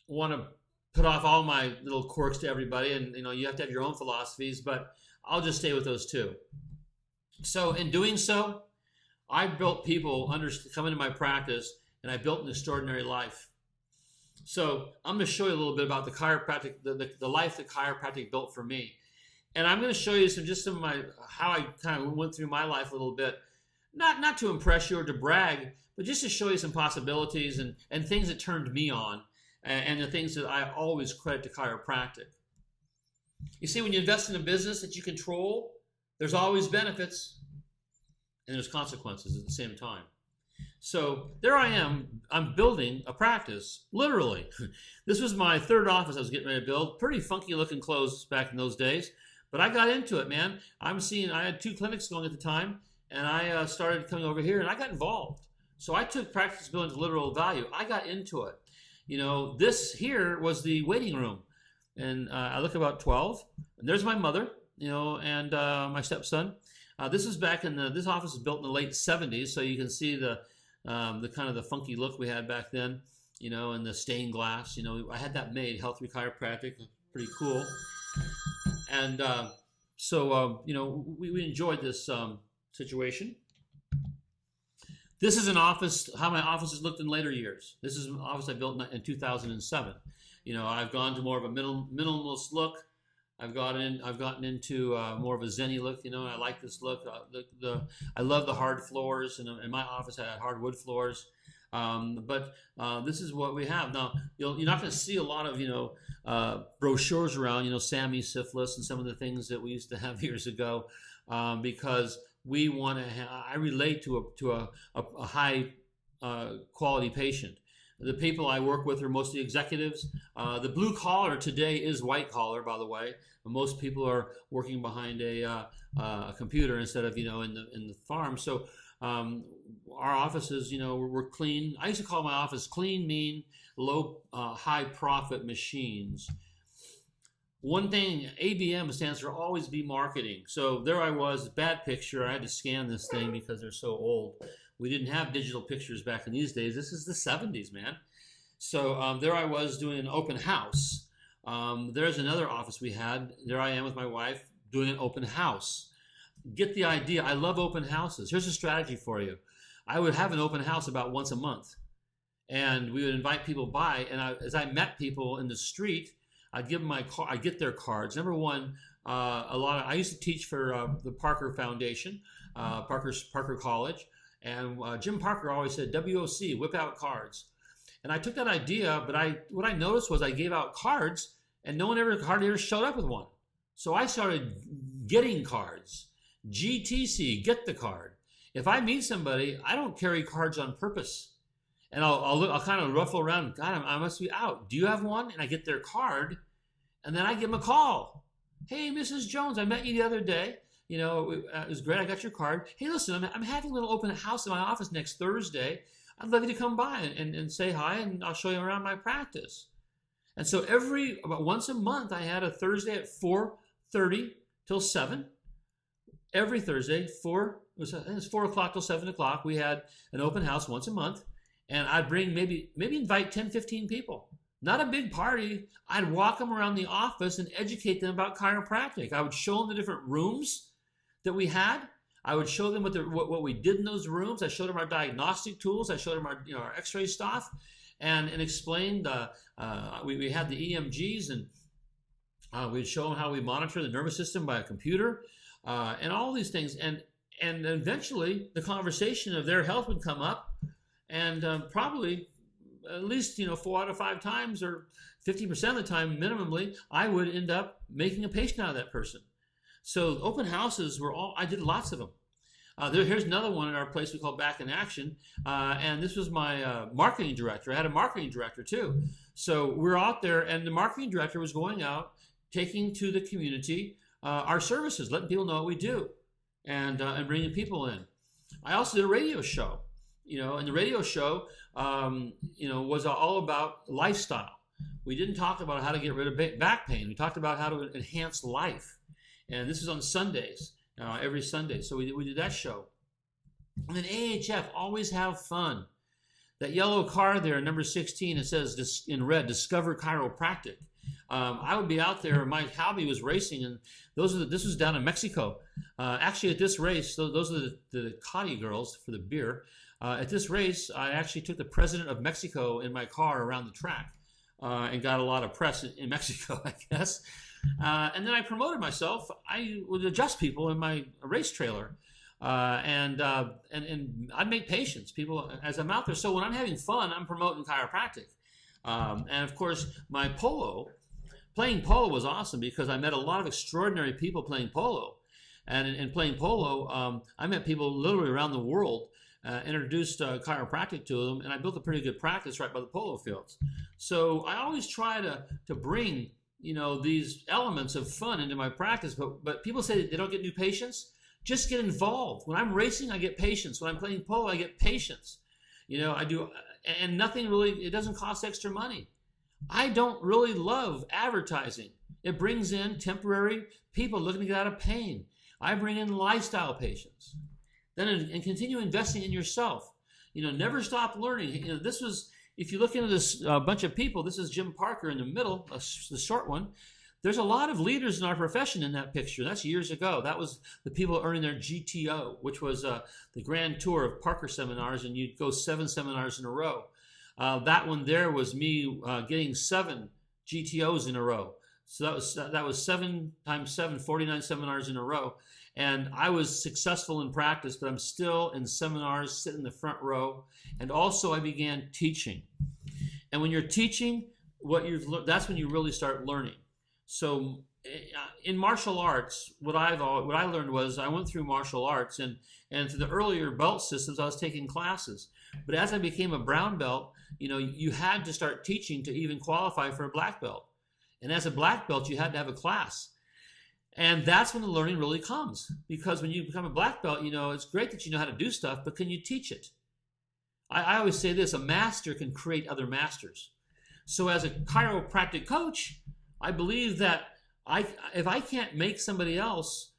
want to put off all my little quirks to everybody, and you have to have your own philosophies, but I'll just stay with those two. So in doing so, I built people come into my practice, and I built an extraordinary life. So I'm going to show you a little bit about the chiropractic, the life that chiropractic built for me. And I'm going to show you how I kind of went through my life a little bit, not to impress you or to brag, but just to show you some possibilities and things that turned me on, and the things that I always credit to chiropractic. You see, when you invest in a business that you control, there's always benefits and there's consequences at the same time. So there I am. I'm building a practice, literally. This was my third office I was getting ready to build. Pretty funky looking clothes back in those days. But I got into it, man. I had 2 clinics going at the time, and I started coming over here, and I got involved. So I took practice building to literal value. I got into it. This here was the waiting room. And I look about 12, and there's my mother, and my stepson. This is back this office was built in the late 70s, so you can see the kind of the funky look we had back then. and the stained glass. I had that made, Health Through Chiropractic, pretty cool. And we enjoyed this situation. This is an office, how my offices looked in later years. This is an office I built in 2007. I've gone to more of a minimalist look. I've gotten into more of a zen-y look. I like this look. I love the hard floors, and my office had hardwood floors. But this is what we have now. You're not going to see a lot of brochures around. Sammy syphilis and some of the things that we used to have years ago, because we want to. I relate to a high quality patient. The people I work with are mostly executives. The blue collar today is white collar, by the way. Most people are working behind a computer instead of in the farm. So our offices, we're clean. I used to call my office clean, mean, low, high profit machines. One thing, ABM stands for always be marketing. So there I was, bad picture. I had to scan this thing because they're so old. We didn't have digital pictures back in these days. This is the 70s, man. So there I was doing an open house. There's another office we had. There I am with my wife doing an open house. Get the idea. I love open houses. Here's a strategy for you. I would have an open house about once a month. And we would invite people by. And as I met people in the street, I'd give them my card. I'd get their cards. Number one, I used to teach for the Parker Foundation, Parker College. And Jim Parker always said, WOC, whip out cards. And I took that idea, but what I noticed was I gave out cards, and no one hardly ever showed up with one. So I started getting cards. GTC, get the card. If I meet somebody, I don't carry cards on purpose. And I'll kind of ruffle around. God, I must be out. Do you have one? And I get their card, and then I give them a call. Hey, Mrs. Jones, I met you the other day. It was great. I got your card. Hey, listen, I'm having a little open house in my office next Thursday. I'd love you to come by and say hi, and I'll show you around my practice. And so about once a month, I had a Thursday at 4:30 till 7. Every Thursday, it was 4 o'clock till 7 o'clock. We had an open house once a month. And I'd bring maybe invite 10, 15 people. Not a big party. I'd walk them around the office and educate them about chiropractic. I would show them the different rooms that we had. I would show them what we did in those rooms. I showed them our diagnostic tools. I showed them our X-ray stuff, and explained. We had the EMGs, and we'd show them how we monitor the nervous system by a computer, and all these things. And eventually, the conversation of their health would come up. And probably at least 4 out of 5 times, or 50% of the time minimally, I would end up making a patient out of that person. So open houses I did lots of them. Here's another one at our place we call Back in Action. And this was my marketing director. I had a marketing director too. So we're out there, and the marketing director was going out, taking to the community our services, letting people know what we do, and bringing people in. I also did a radio show. And the radio show, was all about lifestyle. We didn't talk about how to get rid of back pain. We talked about how to enhance life. And this is on Sundays, every Sunday. So we did that show. And then AHF, always have fun. That yellow card there, number 16, it says in red, Discover Chiropractic. I would be out there. My hobby was racing, and this was down in Mexico. Actually, at this race, those are the Cotty girls for the beer. At this race, I actually took the president of Mexico in my car around the track, and got a lot of press in Mexico, I guess. And then I promoted myself. I would adjust people in my race trailer, and I'd make patients, people as I'm out there. So when I'm having fun, I'm promoting chiropractic. And of course, my playing polo was awesome because I met a lot of extraordinary people playing polo. And in playing polo, I met people literally around the world, introduced chiropractic to them, and I built a pretty good practice right by the polo fields. So I always try to bring, these elements of fun into my practice, but people say they don't get new patients. Just get involved. When I'm racing, I get patients. When I'm playing polo, I get patients. I do, and nothing really, it doesn't cost extra money. I don't really love advertising. It brings in temporary people looking to get out of pain. I bring in lifestyle patients. Then and continue investing in yourself. Never stop learning. This was if you look into this bunch of people, this is Jim Parker in the middle, the short one. There's a lot of leaders in our profession in that picture. That's years ago. That was the people earning their GTO, which was the grand tour of Parker seminars, and you'd go 7 seminars in a row. That one there was me getting 7 GTOs in a row. So that was 7 times 7, 49 seminars in a row. And I was successful in practice, but I'm still in seminars, sitting in the front row. And also I began teaching. And when you're teaching, that's when you really start learning. So in martial arts, what I learned was I went through martial arts, and through the earlier belt systems, I was taking classes. But as I became a brown belt, you had to start teaching to even qualify for a black belt. And as a black belt, you had to have a class. And that's when the learning really comes. Because when you become a black belt, it's great that you know how to do stuff, but can you teach it? I always say this, a master can create other masters. So as a chiropractic coach, I believe that if I can't make somebody else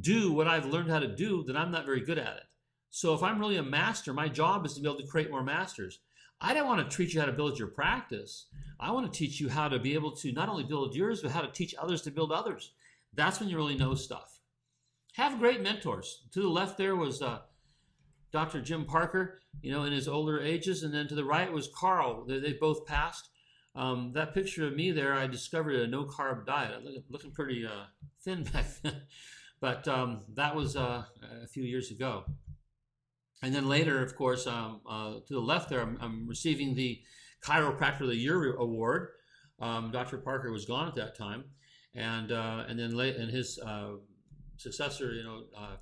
do what I've learned how to do, then I'm not very good at it. So if I'm really a master, my job is to be able to create more masters. I don't want to teach you how to build your practice. I want to teach you how to be able to not only build yours, but how to teach others to build others. That's when you really know stuff. Have great mentors. To the left there was Dr. Jim Parker, in his older ages, and then to the right was Carl. They both passed. That picture of me there, I discovered a no-carb diet. Looking pretty thin back then, but that was a few years ago. And then later, of course, to the left there, I'm receiving the Chiropractor of the Year award. Dr. Parker was gone at that time, and then his successor,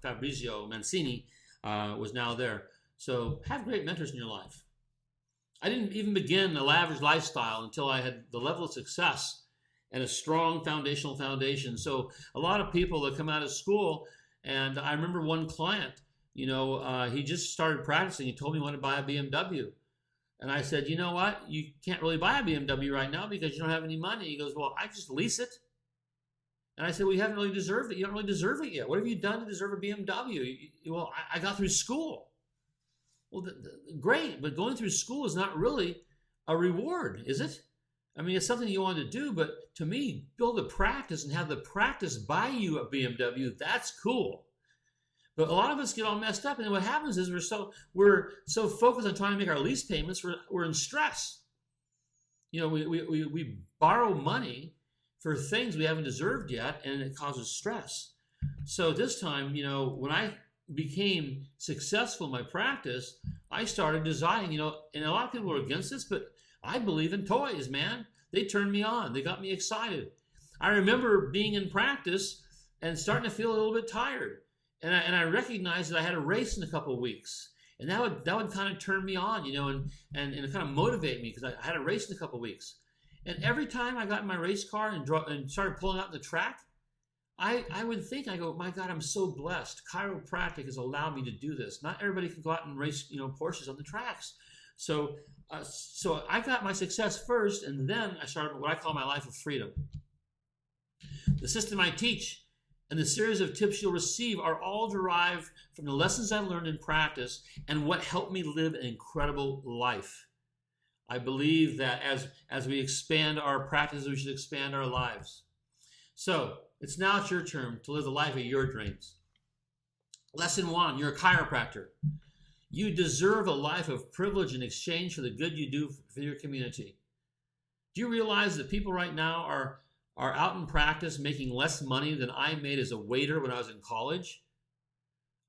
Fabrizio Mancini, was now there. So have great mentors in your life. I didn't even begin a lavish lifestyle until I had the level of success and a strong foundational foundation. So a lot of people that come out of school, and I remember one client, he just started practicing. He told me he wanted to buy a BMW. And I said, you know what? You can't really buy a BMW right now because you don't have any money. He goes, well, I just lease it. And I said, well, you haven't really deserved it. You don't really deserve it yet. What have you done to deserve a BMW? Well, I got through school. Well, great, but going through school is not really a reward, is it? I mean, it's something you want to do, but to me, build a practice and have the practice buy you a BMW, that's cool. But a lot of us get all messed up, and then what happens is we're so focused on trying to make our lease payments, we're in stress. We borrow money for things we haven't deserved yet, and it causes stress. So this time, when I became successful in my practice, I started designing, and a lot of people were against this, but I believe in toys, man. They turned me on. They got me excited. I remember being in practice and starting to feel a little bit tired. And I recognized that I had a race in a couple of weeks. And that would kind of turn me on, and kind of motivate me because I had a race in a couple of weeks. And every time I got in my race car and started pulling out the track, I would think, I go, my God, I'm so blessed. Chiropractic has allowed me to do this. Not everybody can go out and race, Porsches on the tracks. So I got my success first, and then I started what I call my life of freedom. The system I teach and the series of tips you'll receive are all derived from the lessons I learned in practice and what helped me live an incredible life. I believe that as we expand our practices, we should expand our lives. So it's your turn to live the life of your dreams. Lesson 1, you're a chiropractor. You deserve a life of privilege in exchange for the good you do for your community. Do you realize that people right now are out in practice making less money than I made as a waiter when I was in college?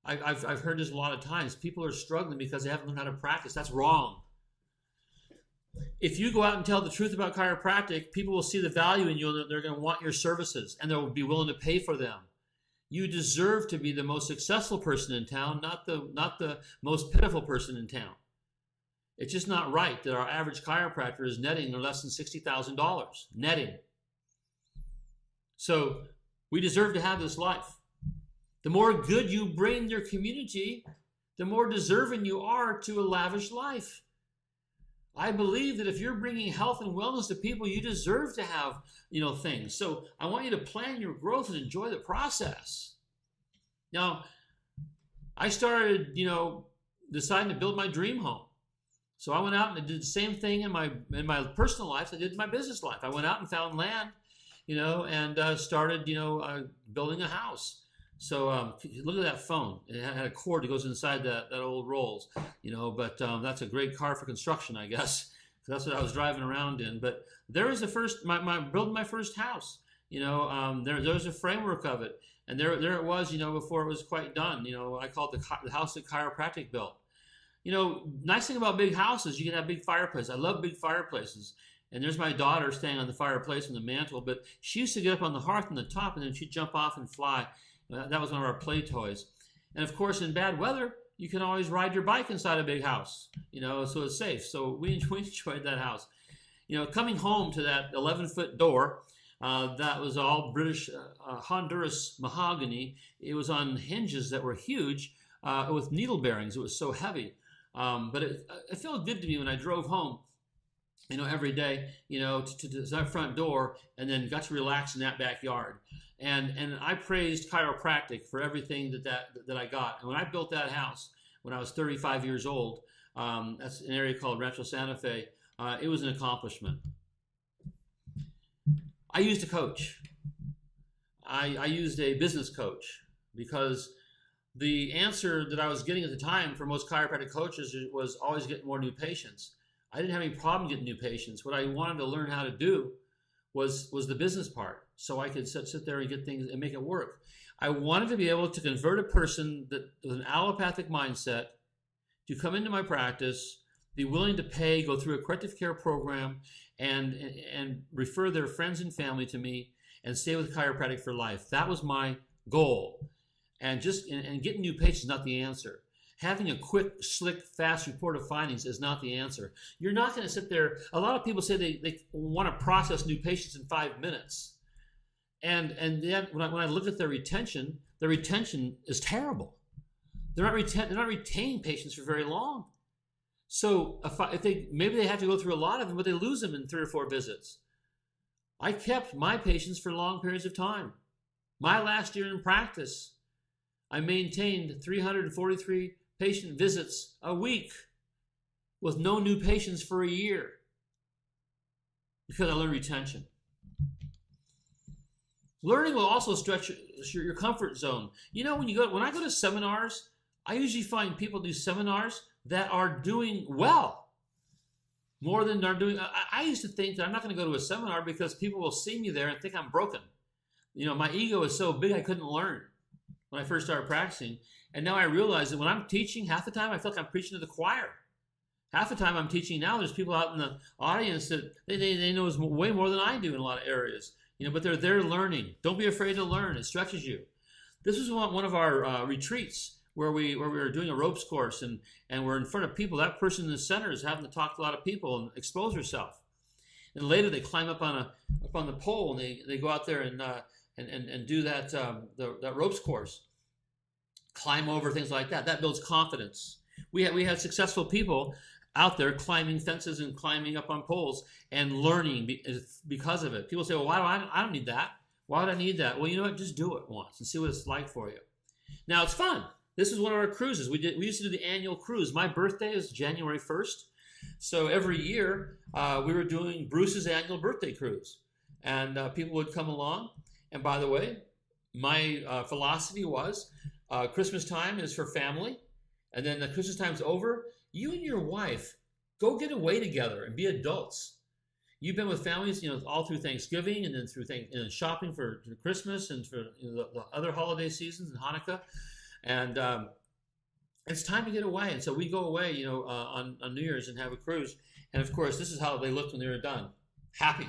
I've heard this a lot of times. People are struggling because they haven't learned how to practice. That's wrong. If you go out and tell the truth about chiropractic, people will see the value in you and they're going to want your services and they'll be willing to pay for them. You deserve to be the most successful person in town, not the most pitiful person in town. It's just not right that our average chiropractor is netting less than $60,000 netting. So we deserve to have this life. The more good you bring your community, the more deserving you are to a lavish life. I believe that if you're bringing health and wellness to people, you deserve to have, things. So I want you to plan your growth and enjoy the process. Now, I started, deciding to build my dream home. So I went out and I did the same thing in my personal life as I did in my business life. I went out and found land, and started, building a house. So look at that phone. It had a cord that goes inside that old Rolls, but that's a great car for construction, I guess. So that's what I was driving around in. But there was the first, building my first house. There's a framework of it. And there it was, before it was quite done. I call it the house that chiropractic built. Nice thing about big houses, you can have big fireplaces. I love big fireplaces. And there's my daughter staying on the fireplace on the mantle, but she used to get up on the hearth on the top, and then she'd jump off and fly. That was one of our play toys. And of course, in bad weather, you can always ride your bike inside a big house, so it's safe. So we enjoyed that house. Coming home to that 11-foot door, that was all British Honduras mahogany. It was on hinges that were huge with needle bearings. It was so heavy. But it felt good to me when I drove home, every day, to that front door, and then got to relax in that backyard. And I praised chiropractic for everything that I got. And when I built that house when I was 35 years old, that's an area called Rancho Santa Fe, it was an accomplishment. I used a coach. I used a business coach because the answer that I was getting at the time for most chiropractic coaches was always get more new patients. I didn't have any problem getting new patients. What I wanted to learn how to do was the business part, so I could sit there and get things and make it work. I wanted to be able to convert a person that with an allopathic mindset to come into my practice, be willing to pay, go through a corrective care program, and refer their friends and family to me, and stay with chiropractic for life. That was my goal. And getting new patients is not the answer. Having a quick, slick, fast report of findings is not the answer. You're not going to sit there. A lot of people say they want to process new patients in 5 minutes. And then when I look at their retention is terrible. They're not retaining patients for very long. So maybe they have to go through a lot of them, but they lose them in 3 or 4 visits. I kept my patients for long periods of time. My last year in practice, I maintained 343 patient visits a week with no new patients for a year because I learned retention. Learning will also stretch your comfort zone. When I go to seminars, I usually find people do seminars that are doing well more than they're doing. I used to think that I'm not going to go to a seminar because people will see me there and think I'm broken. My ego is so big I couldn't learn when I first started practicing. And now I realize that when I'm teaching, half the time I feel like I'm preaching to the choir. Half the time I'm teaching now, there's people out in the audience that they know way more than I do in a lot of areas. But they're there learning. Don't be afraid to learn. It stretches you. This was one of our retreats where we were doing a ropes course, and we're in front of people. That person in the center is having to talk to a lot of people and expose herself. And later they climb up on the pole, and they go out there and do that ropes course, climb over, things like that. That builds confidence. We had successful people out there climbing fences and climbing up on poles and learning because of it. People say, well, I don't need that. Why would I need that? Well, you know what? Just do it once and see what it's like for you. Now, it's fun. This is one of our cruises. We used to do the annual cruise. My birthday is January 1st. So every year we were doing Bruce's annual birthday cruise. And people would come along. And by the way, my philosophy was Christmas time is for family. And then the Christmas time's over. You and your wife, go get away together and be adults. You've been with families, all through Thanksgiving and then through shopping for Christmas and for the other holiday seasons and Hanukkah. And it's time to get away. And so we go away, on New Year's and have a cruise. And of course, this is how they looked when they were done. Happy.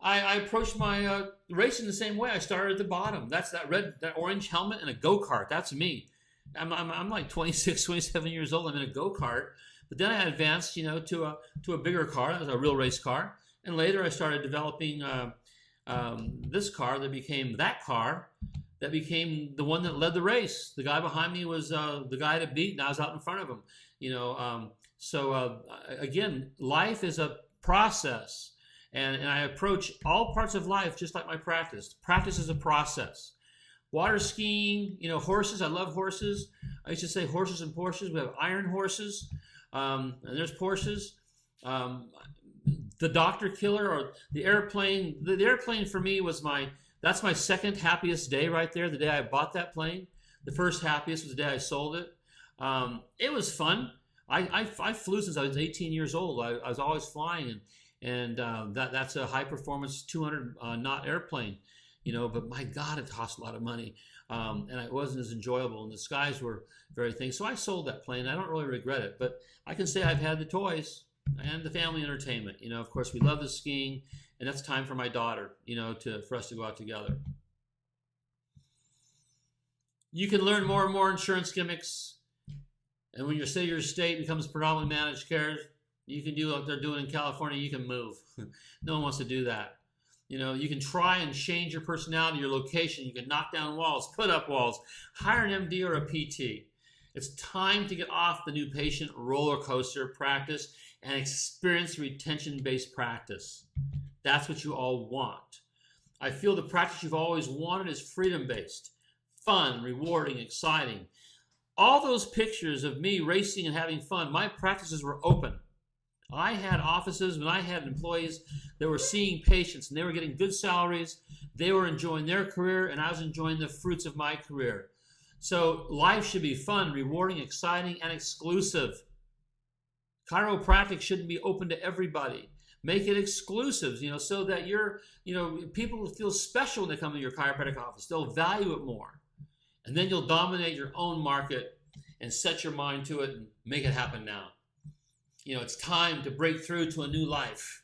I approached my racing the same way. I started at the bottom. That's that orange helmet and a go-kart. That's me. I'm like 26, 27 years old. I'm in a go-kart. But then I advanced, to a bigger car. That was a real race car. And later I started developing this car that became that car that became the one that led the race. The guy behind me was the guy to beat, and I was out in front of him. Again, life is a process. And I approach all parts of life just like my practice. Practice is a process. Water skiing, horses. I love horses. I used to say horses and Porsches. We have iron horses. And there's Porsches. The Doctor Killer or the airplane. The airplane for me was that's my second happiest day right there, the day I bought that plane. The first happiest was the day I sold it. It was fun. I flew since I was 18 years old. I was always flying, and that's a high performance 200 knot airplane, but my God, it cost a lot of money, and it wasn't as enjoyable, and the skies were very things. So I sold that plane. I don't really regret it, but I can say I've had the toys and the family entertainment. Of course, we love the skiing, and that's time for my daughter, for us to go out together. You can learn more and more insurance gimmicks. And when your city or state becomes predominantly managed care, you can do what they're doing in California. You can move. No one wants to do that. You can try and change your personality, your location. You can knock down walls, put up walls, hire an MD or a PT. It's time to get off the new patient roller coaster practice and experience retention-based practice. That's what you all want. I feel the practice you've always wanted is freedom-based, fun, rewarding, exciting. All those pictures of me racing and having fun, my practices were open. I had offices when I had employees that were seeing patients and they were getting good salaries. They were enjoying their career and I was enjoying the fruits of my career. So life should be fun, rewarding, exciting, and exclusive. Chiropractic shouldn't be open to everybody. Make it exclusive, so that people feel special when they come to your chiropractic office. They'll value it more. And then you'll dominate your own market and set your mind to it and make it happen now. It's time to break through to a new life.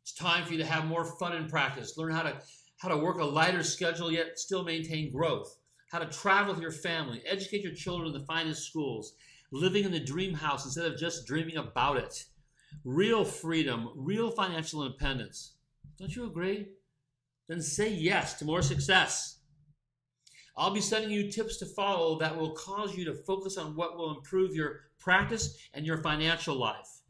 It's time for you to have more fun in practice. Learn how to work a lighter schedule yet still maintain growth. How to travel with your family. Educate your children in the finest schools. Living in the dream house instead of just dreaming about it. Real freedom, real financial independence. Don't you agree? Then say yes to more success. I'll be sending you tips to follow that will cause you to focus on what will improve your practice and your financial life.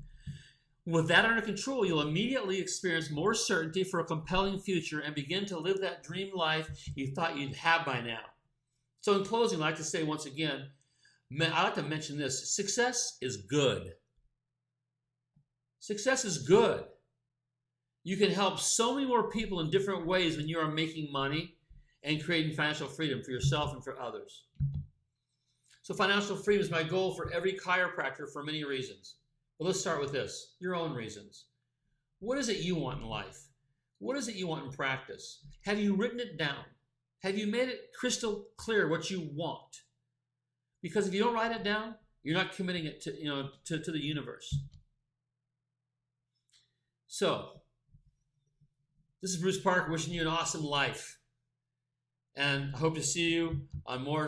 With that under control, you'll immediately experience more certainty for a compelling future and begin to live that dream life you thought you'd have by now. So in closing, I'd like to say once again, I like to mention this. Success is good. Success is good. You can help so many more people in different ways when you are making money and creating financial freedom for yourself and for others. So financial freedom is my goal for every chiropractor for many reasons. But let's start with this, your own reasons. What is it you want in life? What is it you want in practice? Have you written it down? Have you made it crystal clear what you want? Because if you don't write it down, you're not committing it to the universe. So, this is Bruce Parker wishing you an awesome life. And I hope to see you on more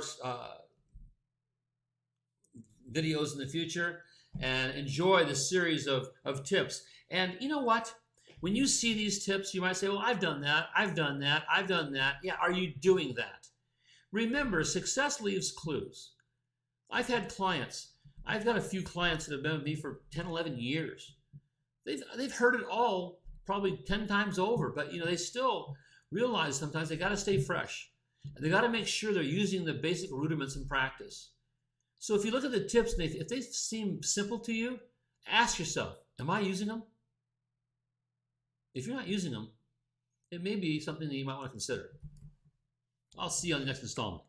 videos in the future. And enjoy this series of tips. And you know what? When you see these tips, you might say, well, I've done that, I've done that, I've done that. Yeah, are you doing that? Remember, success leaves clues. I've had clients. I've got a few clients that have been with me for 10, 11 years. They've heard it all probably 10 times over, but they still realize sometimes they got to stay fresh. And they got to make sure they're using the basic rudiments in practice. So if you look at the tips, and if they seem simple to you, ask yourself, am I using them? If you're not using them, it may be something that you might want to consider. I'll see you on the next installment.